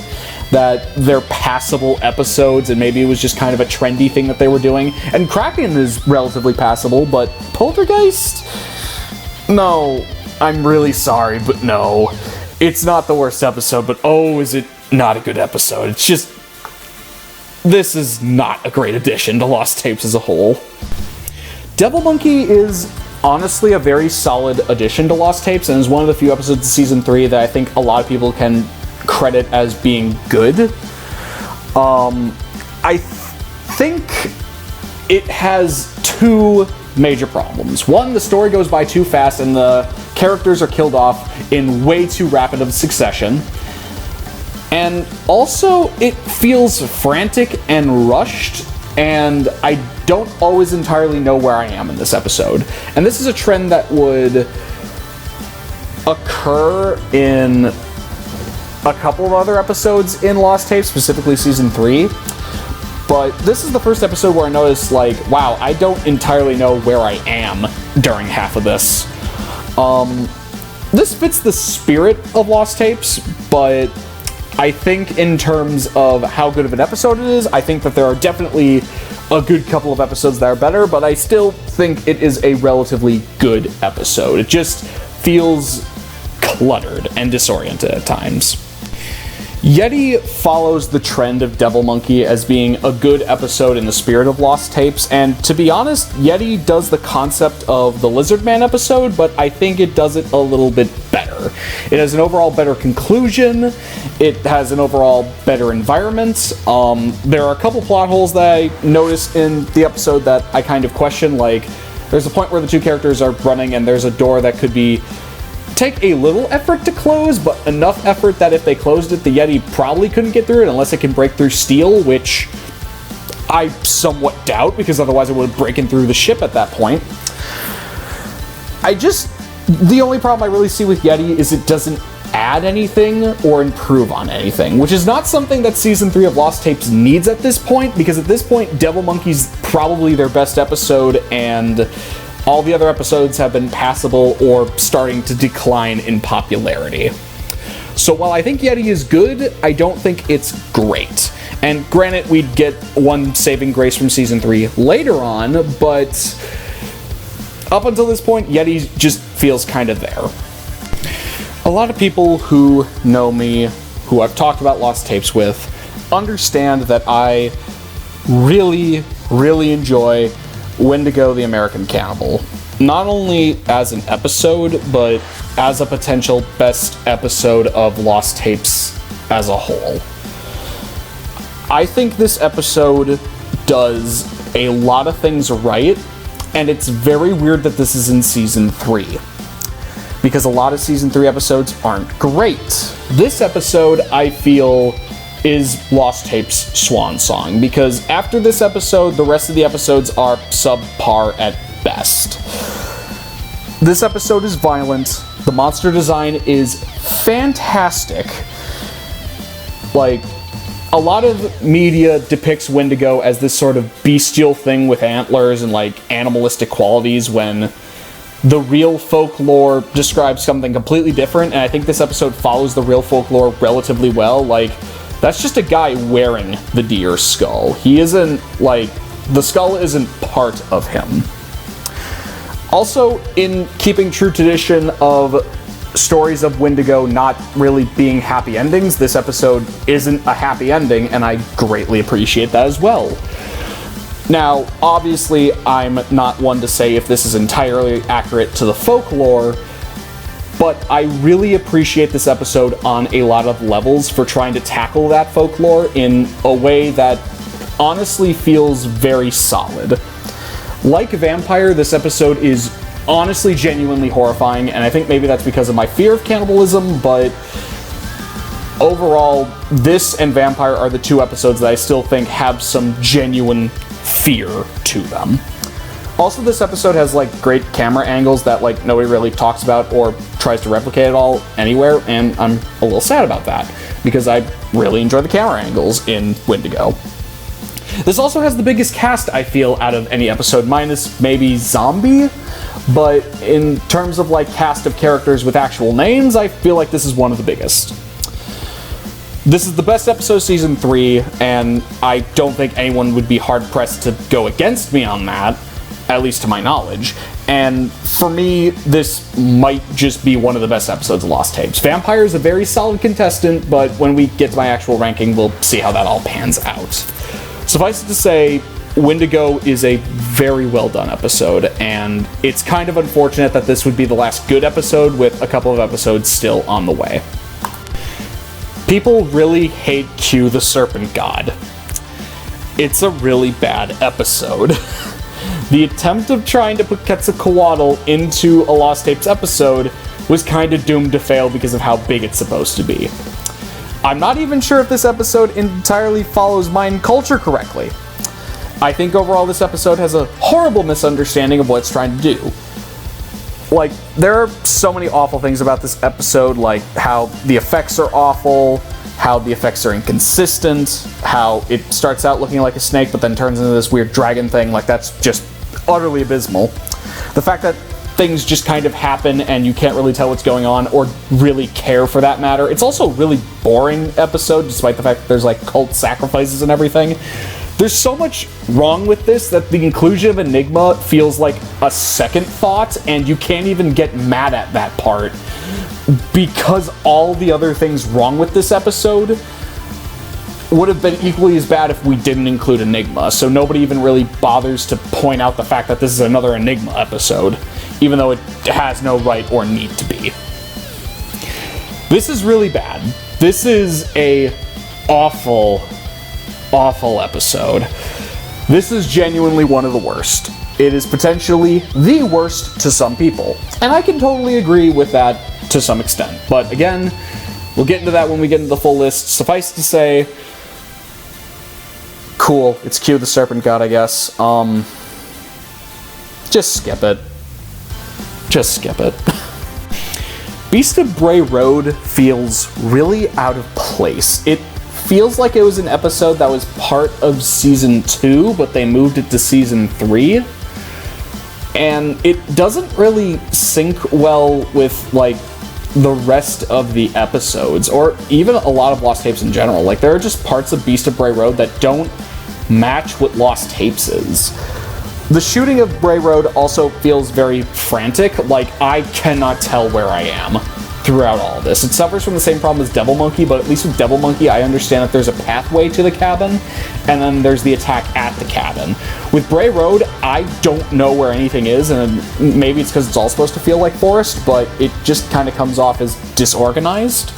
that they're passable episodes, and maybe it was just kind of a trendy thing that they were doing. And Kraken is relatively passable, but Poltergeist? No, I'm really sorry, but no. It's not the worst episode, but oh, is it not a good episode. It's just, this is not a great addition to Lost Tapes as a whole. Devil Monkey is honestly a very solid addition to Lost Tapes, and is one of the few episodes of Season 3 that I think a lot of people can credit as being good. I think it has two major problems. One, the story goes by too fast and the characters are killed off in way too rapid of succession. And also, it feels frantic and rushed, and I don't always entirely know where I am in this episode. And this is a trend that would occur in a couple of other episodes in Lost Tapes, specifically Season 3. But this is the first episode where I noticed, like, wow, I don't entirely know where I am during half of this. This fits the spirit of Lost Tapes, but I think in terms of how good of an episode it is, I think that there are definitely a good couple of episodes that are better, but I still think it is a relatively good episode. It just feels cluttered and disoriented at times. Yeti follows the trend of Devil Monkey as being a good episode in the spirit of Lost Tapes, and to be honest, Yeti does the concept of the Lizard Man episode, but I think it does it a little bit better. It has an overall better conclusion, it has an overall better environment. There are a couple plot holes that I noticed in the episode that I kind of question, like, there's a point where the two characters are running and there's a door that could take a little effort to close, but enough effort that if they closed it, the Yeti probably couldn't get through it unless it can break through steel, which I somewhat doubt, because otherwise it would have broken through the ship at that point. The only problem I really see with Yeti is it doesn't add anything or improve on anything, which is not something that Season 3 of Lost Tapes needs at this point, because at this point, Devil Monkey's probably their best episode, and all the other episodes have been passable or starting to decline in popularity. So while I think Yeti is good, I don't think it's great. And granted, we'd get one saving grace from Season 3 later on, but up until this point, Yeti just feels kind of there. A lot of people who know me, who I've talked about Lost Tapes with, understand that I really, really enjoy Wendigo the American Cannibal. Not only as an episode, but as a potential best episode of Lost Tapes as a whole. I think this episode does a lot of things right, and it's very weird that this is in Season 3, because a lot of Season 3 episodes aren't great. This episode, I feel, is Lost Tapes' swan song, because after this episode, the rest of the episodes are subpar at best. This episode is violent, the monster design is fantastic. Like, a lot of media depicts Wendigo as this sort of bestial thing with antlers and, like, animalistic qualities, when the real folklore describes something completely different, and I think this episode follows the real folklore relatively well. Like, That's just a guy wearing the deer skull. He isn't, like, the skull isn't part of him. Also, in keeping true tradition of stories of Wendigo not really being happy endings, this episode isn't a happy ending, and I greatly appreciate that as well. Now, obviously, I'm not one to say if this is entirely accurate to the folklore, but I really appreciate this episode on a lot of levels for trying to tackle that folklore in a way that honestly feels very solid. Like Vampire, this episode is honestly genuinely horrifying, and I think maybe that's because of my fear of cannibalism, but overall, this and Vampire are the two episodes that I still think have some genuine fear to them. Also, this episode has like great camera angles that like nobody really talks about or tries to replicate at all anywhere, and I'm a little sad about that because I really enjoy the camera angles in Wendigo. This also has the biggest cast, I feel, out of any episode, minus maybe Zombie, but in terms of like cast of characters with actual names, I feel like this is one of the biggest. This is the best episode of season 3, and I don't think anyone would be hard-pressed to go against me on that, at least to my knowledge. And for me, this might just be one of the best episodes of Lost Tapes. Vampire is a very solid contestant, but when we get to my actual ranking, we'll see how that all pans out. Suffice it to say, Wendigo is a very well done episode, and it's kind of unfortunate that this would be the last good episode with a couple of episodes still on the way. People really hate Q the Serpent God. It's a really bad episode. The attempt of trying to put Quetzalcoatl into a Lost Tapes episode was kind of doomed to fail because of how big it's supposed to be. I'm not even sure if this episode entirely follows Mayan culture correctly. I think overall this episode has a horrible misunderstanding of what it's trying to do. Like, there are so many awful things about this episode, like how the effects are awful, how the effects are inconsistent, how it starts out looking like a snake but then turns into this weird dragon thing. Like, that's just utterly abysmal. The fact that things just kind of happen and you can't really tell what's going on or really care for that matter. It's also a really boring episode, despite the fact that there's like cult sacrifices and everything. There's so much wrong with this that the inclusion of Enigma feels like a second thought, and you can't even get mad at that part because all the other things wrong with this episode would have been equally as bad if we didn't include Enigma, so nobody even really bothers to point out the fact that this is another Enigma episode, even though it has no right or need to be. This is really bad. This is a awful episode. This is genuinely one of the worst. It is potentially the worst to some people, and I can totally agree with that to some extent. But again, we'll get into that when we get into the full list. Suffice to say, cool, it's Q the Serpent God, I guess. Just skip it. Just skip it. Beast of Bray Road feels really out of place. It feels like it was an episode that was part of season 2, but they moved it to season 3. And it doesn't really sync well with, like, the rest of the episodes, or even a lot of Lost Tapes in general. Like, there are just parts of Beast of Bray Road that don't match what Lost Tapes is. The shooting of Bray Road also feels very frantic, like I cannot tell where I am throughout all of this. It suffers from the same problem as Devil Monkey, but at least with Devil Monkey, I understand that there's a pathway to the cabin, and then there's the attack at the cabin. With Bray Road, I don't know where anything is, and maybe it's because it's all supposed to feel like forest, but it just kind of comes off as disorganized.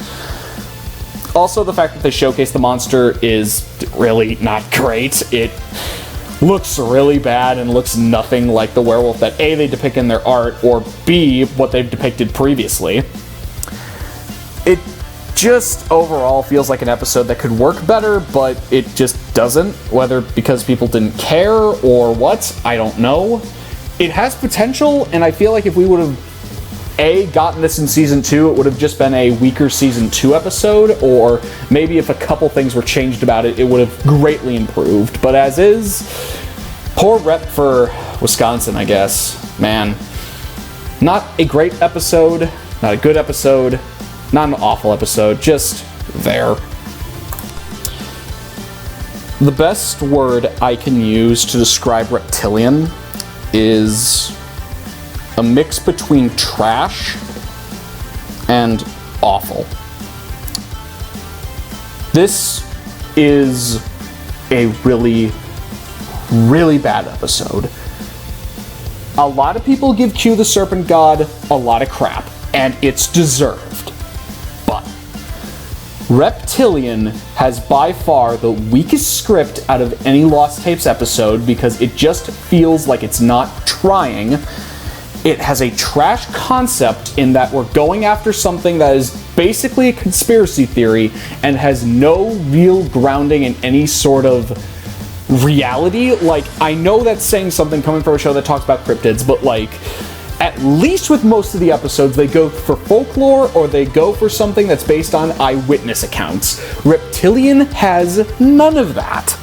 Also, the fact that they showcase the monster is really not great. It looks really bad and looks nothing like the werewolf that A, they depict in their art, or B, what they've depicted previously. It just overall feels like an episode that could work better, but it just doesn't, whether because people didn't care or what, I don't know. It has potential, and I feel like if we would have A, gotten this in season 2, it would have just been a weaker season 2 episode, or maybe if a couple things were changed about it, it would have greatly improved. But as is, poor rep for Wisconsin, I guess. Man, not a great episode, not a good episode, not an awful episode, just there. The best word I can use to describe Reptilian is a mix between trash and awful. This is a really, really bad episode. A lot of people give Q the Serpent God a lot of crap, and it's deserved. But Reptilian has by far the weakest script out of any Lost Tapes episode because it just feels like it's not trying. It has a trash concept in that we're going after something that is basically a conspiracy theory and has no real grounding in any sort of reality. Like, I know that's saying something coming from a show that talks about cryptids, but like, at least with most of the episodes, they go for folklore or they go for something that's based on eyewitness accounts. Reptilian has none of that.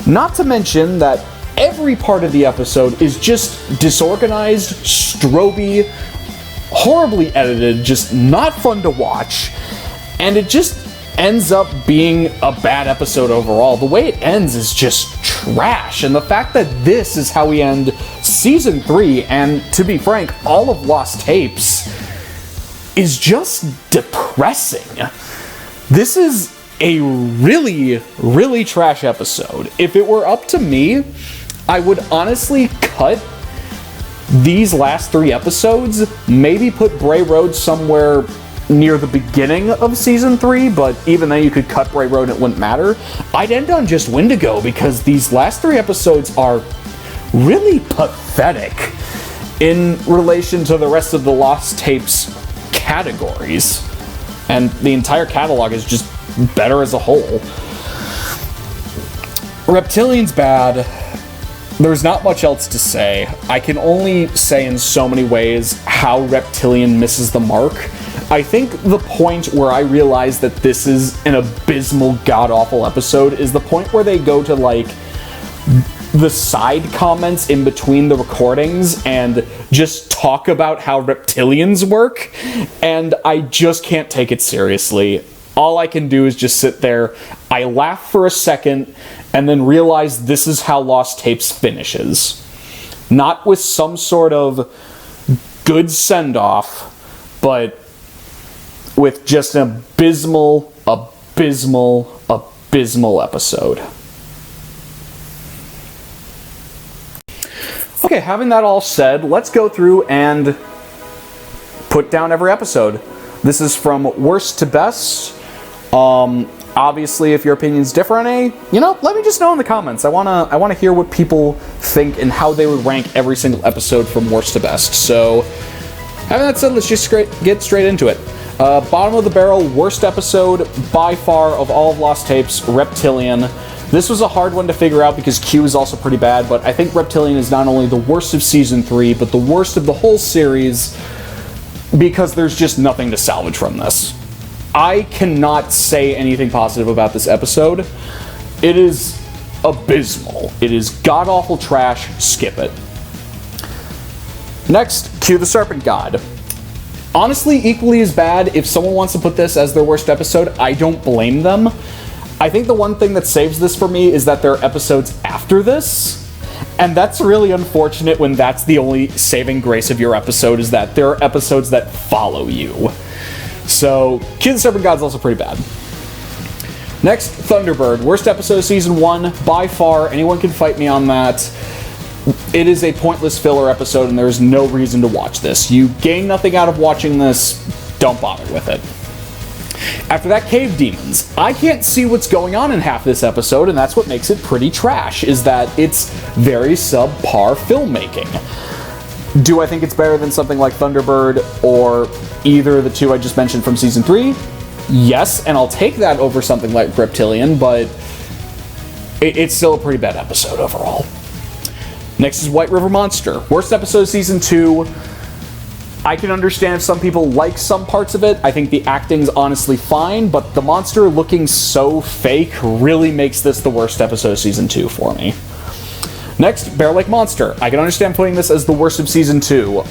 Not to mention that every part of the episode is just disorganized, stroby, horribly edited, just not fun to watch, and it just ends up being a bad episode overall. The way it ends is just trash, and the fact that this is how we end Season 3, and to be frank, all of Lost Tapes, is just depressing. This is a really, really trash episode. If it were up to me, I would honestly cut these last 3 episodes, maybe put Bray Road somewhere near the beginning of Season 3, but even then you could cut Bray Road and it wouldn't matter. I'd end on just Wendigo because these last 3 episodes are really pathetic in relation to the rest of the Lost Tapes categories. And the entire catalog is just better as a whole. Reptilian's bad. There's not much else to say. I can only say in so many ways how Reptilian misses the mark. I think the point where I realize that this is an abysmal, god-awful episode is the point where they go to, like, the side comments in between the recordings and just talk about how reptilians work, and I just can't take it seriously. All I can do is just sit there, I laugh for a second, and then realize this is how Lost Tapes finishes. Not with some sort of good send-off, but with just an abysmal episode. Okay, having that all said, let's go through and put down every episode. This is from worst to best. Obviously, if your opinion's different, let me just know in the comments. I wanna hear what people think and how they would rank every single episode from worst to best. So, having that said, let's just get straight into it. Bottom of the barrel, worst episode by far of all of Lost Tapes, Reptilian. This was a hard one to figure out because Q is also pretty bad, but I think Reptilian is not only the worst of Season 3, but the worst of the whole series because there's just nothing to salvage from this. I cannot say anything positive about this episode. It is abysmal. It is god-awful trash. Skip it. Next, Q the Serpent God. Honestly, equally as bad. If someone wants to put this as their worst episode, I don't blame them. I think the one thing that saves this for me is that there are episodes after this, and that's really unfortunate when that's the only saving grace of your episode, is that there are episodes that follow you. So, Q the Serpent God's also pretty bad. Next, Thunderbird. Worst episode of Season 1, by far. Anyone can fight me on that. It is a pointless filler episode, and there's no reason to watch this. You gain nothing out of watching this, don't bother with it. After that, Cave Demons. I can't see what's going on in half this episode, and that's what makes it pretty trash, is that it's very subpar filmmaking. Do I think it's better than something like Thunderbird or either of the two I just mentioned from Season 3? Yes, and I'll take that over something like Reptilian, but it's still a pretty bad episode overall. Next is White River Monster. Worst episode of Season 2. I can understand if some people like some parts of it. I think the acting's honestly fine, but the monster looking so fake really makes this the worst episode of Season 2 for me. Next, Bear Lake Monster. I can understand putting this as the worst of Season 2.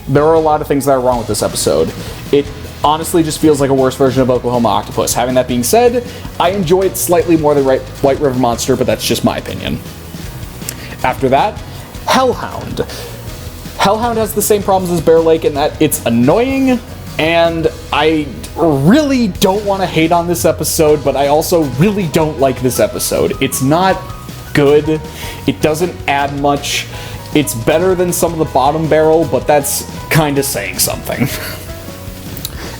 There are a lot of things that are wrong with this episode. It honestly just feels like a worse version of Oklahoma Octopus. Having that being said, I enjoy it slightly more than White River Monster, but that's just my opinion. After that, Hellhound. Hellhound has the same problems as Bear Lake in that it's annoying, and I really don't want to hate on this episode, but I also really don't like this episode. It's not good. It doesn't add much. It's better than some of the bottom barrel, but that's kind of saying something.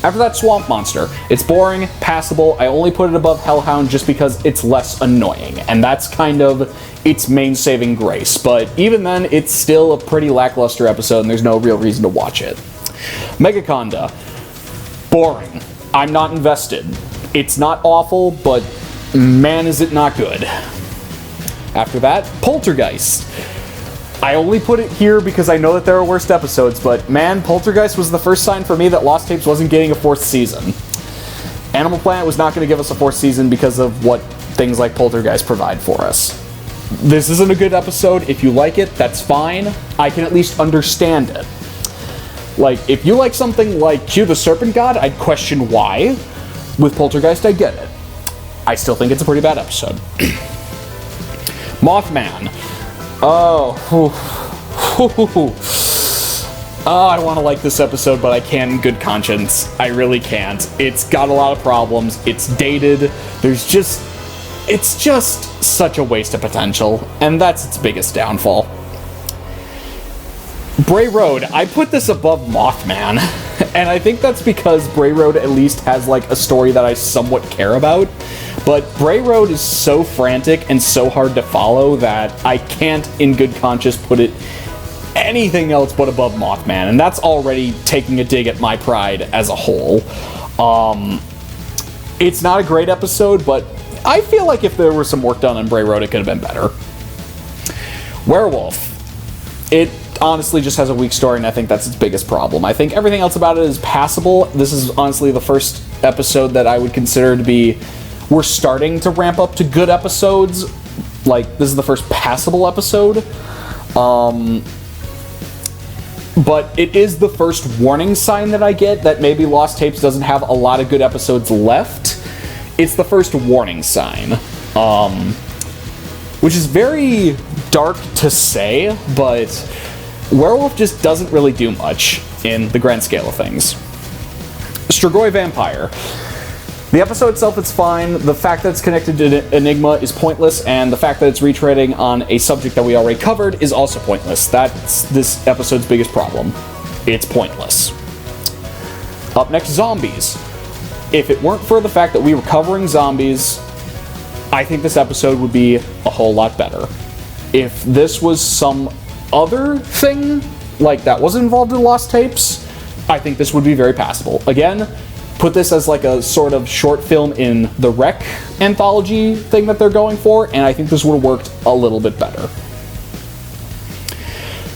After that, Swamp Monster. It's boring, passable. I only put it above Hellhound just because it's less annoying, and that's kind of its main saving grace. But even then, it's still a pretty lackluster episode, and there's no real reason to watch it. Megaconda. Boring. I'm not invested. It's not awful, but man, is it not good. After that, Poltergeist. I only put it here because I know that there are worst episodes, but man, Poltergeist was the first sign for me that Lost Tapes wasn't getting a 4th season. Animal Planet was not going to give us a 4th season because of what things like Poltergeist provide for us. This isn't a good episode. If you like it, that's fine. I can at least understand it. Like, if you like something like Q the Serpent God, I'd question why. With Poltergeist, I get it. I still think it's a pretty bad episode. Mothman. Oh, I want to like this episode, but I can't in good conscience. I really can't. It's got a lot of problems. It's dated. It's just such a waste of potential, and that's its biggest downfall. Bray Road. I put this above Mothman, and I think that's because Bray Road at least has like a story that I somewhat care about. But Bray Road is so frantic and so hard to follow that I can't, in good conscience, put it anything else but above Mothman, and that's already taking a dig at my pride as a whole. It's not a great episode, but I feel like if there was some work done on Bray Road, it could have been better. Werewolf. It honestly just has a weak story, and I think that's its biggest problem. I think everything else about it is passable. This is honestly the first episode that I would consider to be... We're starting to ramp up to good episodes. Like, this is the first passable episode. But it is the first warning sign that I get that maybe Lost Tapes doesn't have a lot of good episodes left. It's the first warning sign. Which is very dark to say, but Werewolf just doesn't really do much in the grand scale of things. Strigoi Vampire. The episode itself is fine. The fact that it's connected to Enigma is pointless, and the fact that it's retreading on a subject that we already covered is also pointless. That's this episode's biggest problem. It's pointless. Up next, Zombies. If it weren't for the fact that we were covering zombies, I think this episode would be a whole lot better. If this was some other thing, like that wasn't involved in Lost Tapes, I think this would be very passable. Again, put this as like a sort of short film in the Wreck anthology thing that they're going for, and I think this would have worked a little bit better.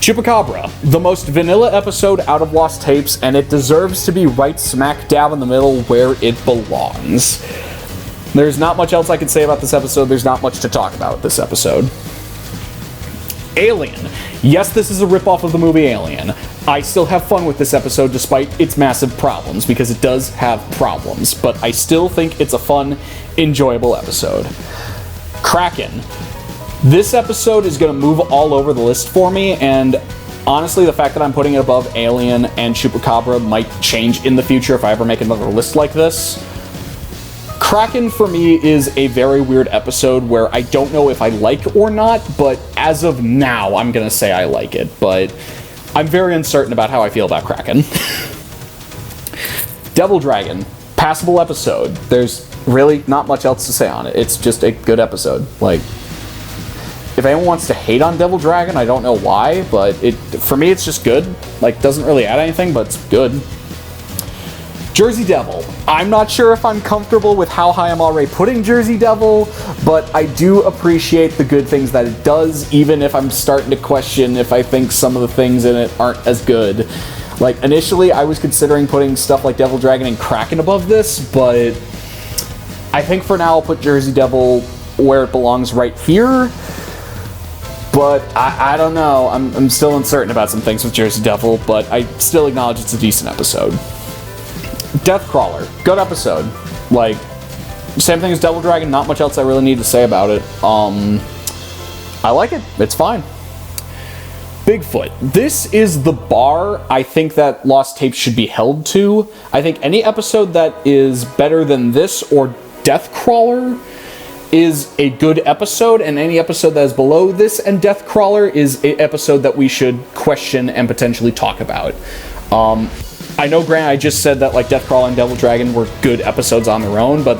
Chupacabra, the most vanilla episode out of Lost Tapes, and it deserves to be right smack dab in the middle where it belongs. There's not much else I can say about this episode. There's not much to talk about this episode. Alien. Yes, this is a ripoff of the movie Alien. I still have fun with this episode despite its massive problems, because it does have problems, but I still think it's a fun, enjoyable episode. Kraken. This episode is going to move all over the list for me, and honestly, the fact that I'm putting it above Alien and Chupacabra might change in the future if I ever make another list like this. Kraken, for me, is a very weird episode where I don't know if I like or not, but as of now, I'm going to say I like it, but I'm very uncertain about how I feel about Kraken. Devil Dragon. Passable episode. There's really not much else to say on it. It's just a good episode. Like, if anyone wants to hate on Devil Dragon, I don't know why, but for me, it's just good. Like, doesn't really add anything, but it's good. Jersey Devil. I'm not sure if I'm comfortable with how high I'm already putting Jersey Devil, but I do appreciate the good things that it does, even if I'm starting to question if I think some of the things in it aren't as good. Like, initially, I was considering putting stuff like Devil Dragon and Kraken above this, but I think for now I'll put Jersey Devil where it belongs right here. But I don't know. I'm still uncertain about some things with Jersey Devil, but I still acknowledge it's a decent episode. Deathcrawler, good episode. Like, same thing as Devil Dragon, not much else I really need to say about it. I like it, it's fine. Bigfoot. This is the bar I think that Lost Tapes should be held to. I think any episode that is better than this or Deathcrawler is a good episode, and any episode that is below this and Deathcrawler is an episode that we should question and potentially talk about. I know, Grant, I just said that like Deathcrawler and Devil Dragon were good episodes on their own, but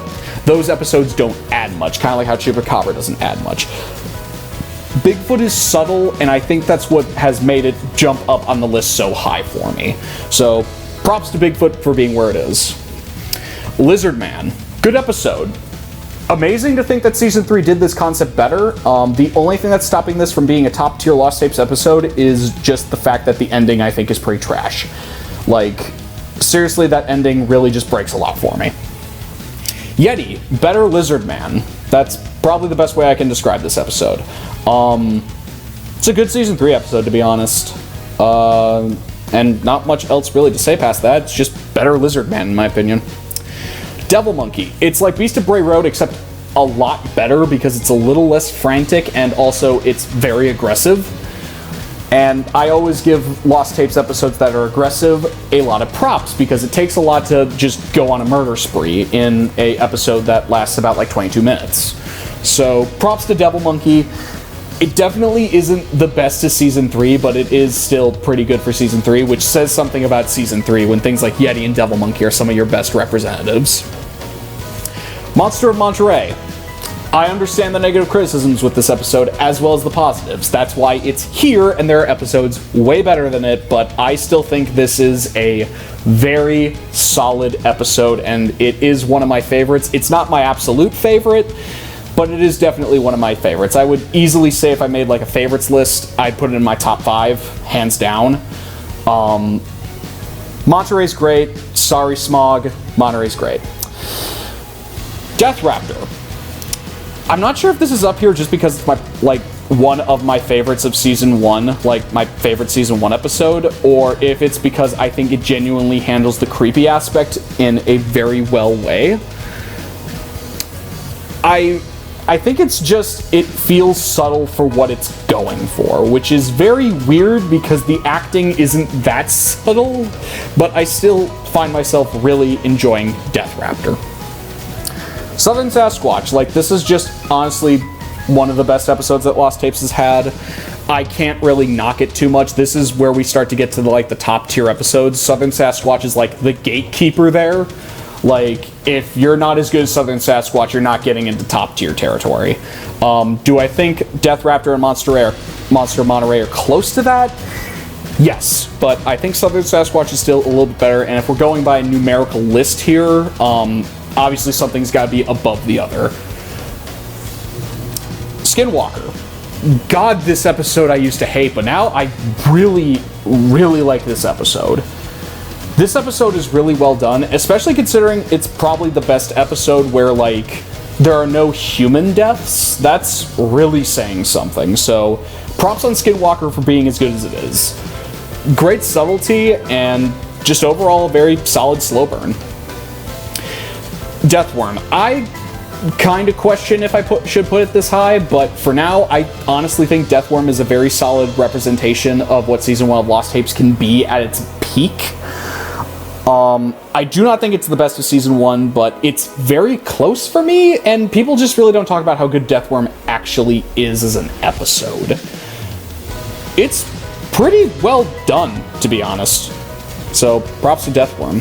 those episodes don't add much, kind of like how Chupacabra doesn't add much. Bigfoot is subtle, and I think that's what has made it jump up on the list so high for me. So, props to Bigfoot for being where it is. Lizard Man. Good episode. Amazing to think that Season 3 did this concept better. The only thing that's stopping this from being a top-tier Lost Tapes episode is just the fact that the ending, I think, is pretty trash. Like, seriously, that ending really just breaks a lot for me. Yeti. Better Lizard Man. That's probably the best way I can describe this episode. It's a good Season 3 episode, to be honest. And not much else really to say past that. It's just better Lizard Man, in my opinion. Devil Monkey. It's like Beast of Bray Road, except a lot better because it's a little less frantic and also it's very aggressive. And I always give Lost Tapes episodes that are aggressive a lot of props because it takes a lot to just go on a murder spree in a episode that lasts about like 22 minutes. So props to Devil Monkey. It definitely isn't the best of Season 3, but it is still pretty good for Season 3, which says something about Season 3 when things like Yeti and Devil Monkey are some of your best representatives. Monster of Monterey. I understand the negative criticisms with this episode as well as the positives. That's why it's here, and there are episodes way better than it, but I still think this is a very solid episode, and it is one of my favorites. It's not my absolute favorite, but it is definitely one of my favorites. I would easily say if I made like a favorites list, I'd put it in my top 5, hands down. Monterey's great. Sorry, Smog. Monterey's great. Death Raptor. I'm not sure if this is up here just because it's one of my favorites of Season 1, like my favorite Season 1 episode, or if it's because I think it genuinely handles the creepy aspect in a very well way. I think it's just, it feels subtle for what it's going for, which is very weird because the acting isn't that subtle, but I still find myself really enjoying Death Raptor. Southern Sasquatch, like, this is just honestly one of the best episodes that Lost Tapes has had. I can't really knock it too much. This is where we start to get to the top tier episodes. Southern Sasquatch is like the gatekeeper there. Like, if you're not as good as Southern Sasquatch, you're not getting into top tier territory. Do I think Death Raptor and Monster of Monterey are close to that? Yes, but I think Southern Sasquatch is still a little bit better, and if we're going by a numerical list here, obviously something's got to be above the other. Skinwalker. God, this episode I used to hate, but now I really, really like this episode. This episode is really well done, especially considering it's probably the best episode where, like, there are no human deaths. That's really saying something, so props on Skinwalker for being as good as it is. Great subtlety, and just overall a very solid slow burn. Deathworm. I kind of question if I should put it this high, but for now, I honestly think Deathworm is a very solid representation of what Season 1 of Lost Tapes can be at its peak. I do not think it's the best of Season 1, but it's very close for me, and people just really don't talk about how good Deathworm actually is as an episode. It's pretty well done, to be honest. So, props to Deathworm.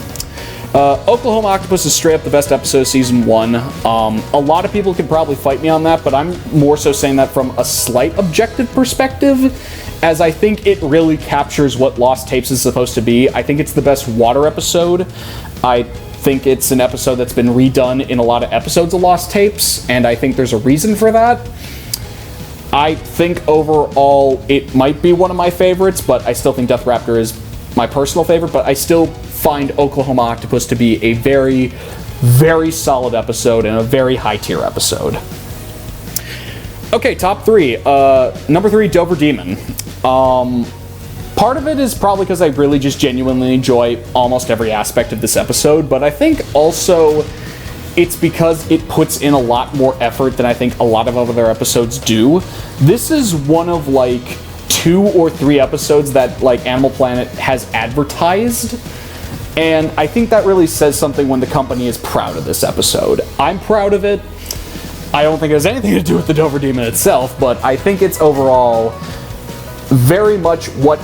Oklahoma Octopus is straight up the best episode of Season 1. A lot of people could probably fight me on that, but I'm more so saying that from a slight objective perspective, as I think it really captures what Lost Tapes is supposed to be. I think it's the best water episode. I think it's an episode that's been redone in a lot of episodes of Lost Tapes, and I think there's a reason for that. I think overall it might be one of my favorites, but I still think Death Raptor is my personal favorite, but I still find Oklahoma Octopus to be a very, very solid episode and a very high-tier episode. Okay, top 3. Number 3, Dover Demon. Part of it is probably because I really just genuinely enjoy almost every aspect of this episode, but I think also it's because it puts in a lot more effort than I think a lot of other episodes do. This is one of like 2 or 3 episodes that like Animal Planet has advertised, and I think that really says something when the company is proud of this episode. I'm proud of it. I don't think it has anything to do with the Dover Demon itself, but I think it's overall very much what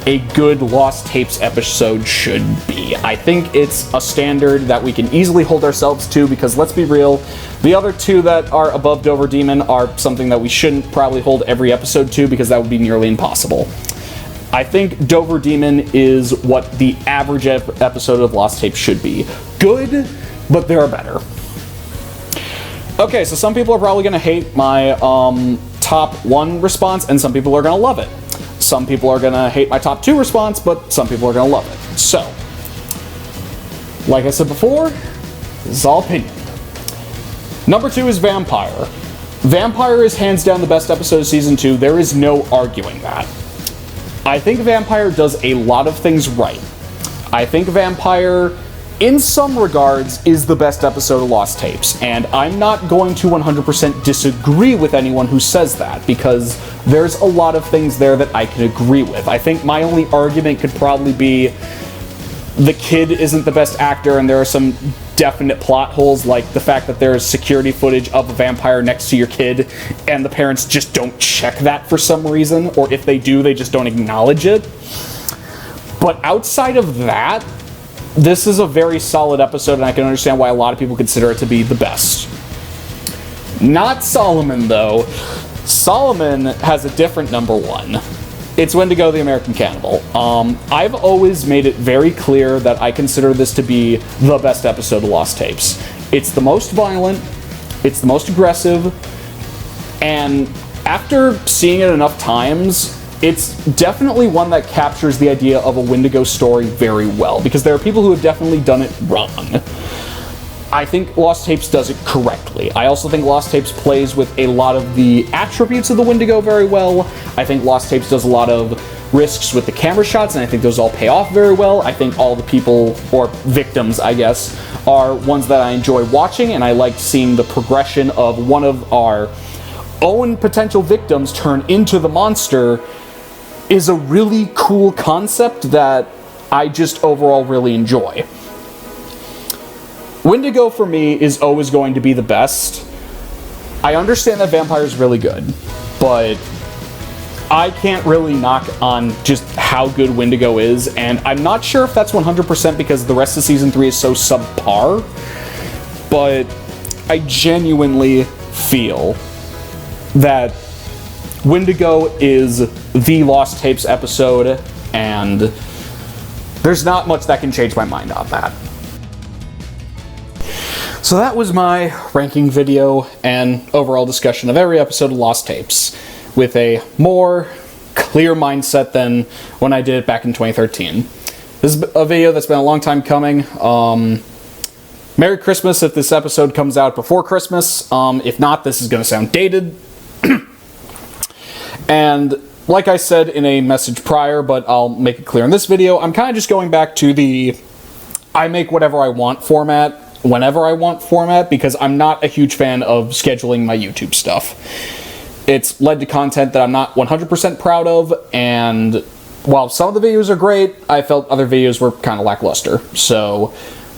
a good Lost Tapes episode should be. I think it's a standard that we can easily hold ourselves to, because let's be real, the other 2 that are above Dover Demon are something that we shouldn't probably hold every episode to, because that would be nearly impossible. I think Dover Demon is what the average episode of Lost Tapes should be. Good, but there are better. Okay, so some people are probably going to hate my top 1 response, and some people are going to love it. Some people are going to hate my top 2 response, but some people are going to love it. So, like I said before, this is all opinion. Number 2 is Vampire. Vampire is hands down the best episode of Season 2. There is no arguing that. I think Vampire does a lot of things right. I think Vampire, in some regards, is the best episode of Lost Tapes, and I'm not going to 100% disagree with anyone who says that, because there's a lot of things there that I can agree with. I think my only argument could probably be the kid isn't the best actor, and there are some definite plot holes, like the fact that there's security footage of a vampire next to your kid, and the parents just don't check that for some reason, or if they do, they just don't acknowledge it. But outside of that, this is a very solid episode, and I can understand why a lot of people consider it to be the best. Not Solomon, though. Solomon has a different number 1. It's Wendigo the American Cannibal. I've always made it very clear that I consider this to be the best episode of Lost Tapes. It's the most violent, it's the most aggressive, and after seeing it enough times, it's definitely one that captures the idea of a Wendigo story very well, because there are people who have definitely done it wrong. I think Lost Tapes does it correctly. I also think Lost Tapes plays with a lot of the attributes of the Wendigo very well. I think Lost Tapes does a lot of risks with the camera shots, and I think those all pay off very well. I think all the people, or victims, I guess, are ones that I enjoy watching, and I like seeing the progression of one of our own potential victims turn into the monster is a really cool concept that I just overall really enjoy. Wendigo, for me, is always going to be the best. I understand that Vampire is really good, but I can't really knock on just how good Wendigo is, and I'm not sure if that's 100% because the rest of Season 3 is so subpar, but I genuinely feel that Wendigo is the Lost Tapes episode, and there's not much that can change my mind on that. So that was my ranking video and overall discussion of every episode of Lost Tapes, with a more clear mindset than when I did it back in 2013. This is a video that's been a long time coming. Merry Christmas if this episode comes out before Christmas. If not, this is going to sound dated. And like I said in a message prior, but I'll make it clear in this video, I'm kind of just going back to the I make whatever I want format, whenever I want format, because I'm not a huge fan of scheduling my YouTube stuff. It's led to content that I'm not 100% proud of, and while some of the videos are great, I felt other videos were kind of lackluster. So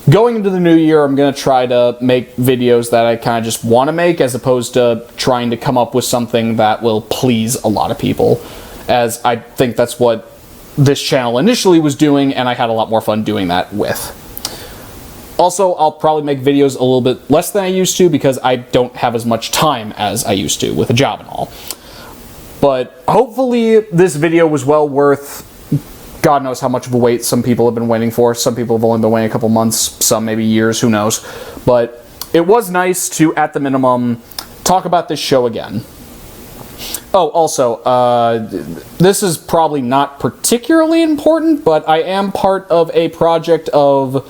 going into the new year, I'm going to try to make videos that I kind of just want to make, as opposed to trying to come up with something that will please a lot of people, as I think that's what this channel initially was doing, and I had a lot more fun doing that with. Also, I'll probably make videos a little bit less than I used to, because I don't have as much time as I used to with a job and all. But hopefully this video was well worth God knows how much of a wait some people have been waiting for. Some people have only been waiting a couple months, some maybe years, who knows. But it was nice to, at the minimum, talk about this show again. Oh, also, this is probably not particularly important, but I am part of a project of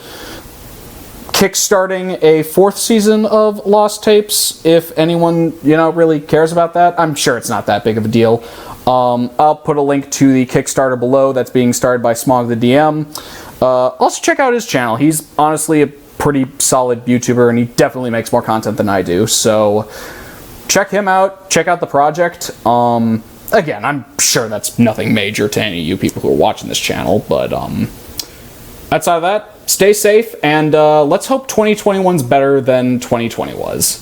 kickstarting a 4th season of Lost Tapes, if anyone, really cares about that. I'm sure it's not that big of a deal. I'll put a link to the Kickstarter below that's being started by Smog the DM. Also check out his channel. He's honestly a pretty solid YouTuber, and he definitely makes more content than I do, so check him out, check out the project. Again, I'm sure that's nothing major to any of you people who are watching this channel, but outside of that, stay safe, and let's hope 2021's better than 2020 was.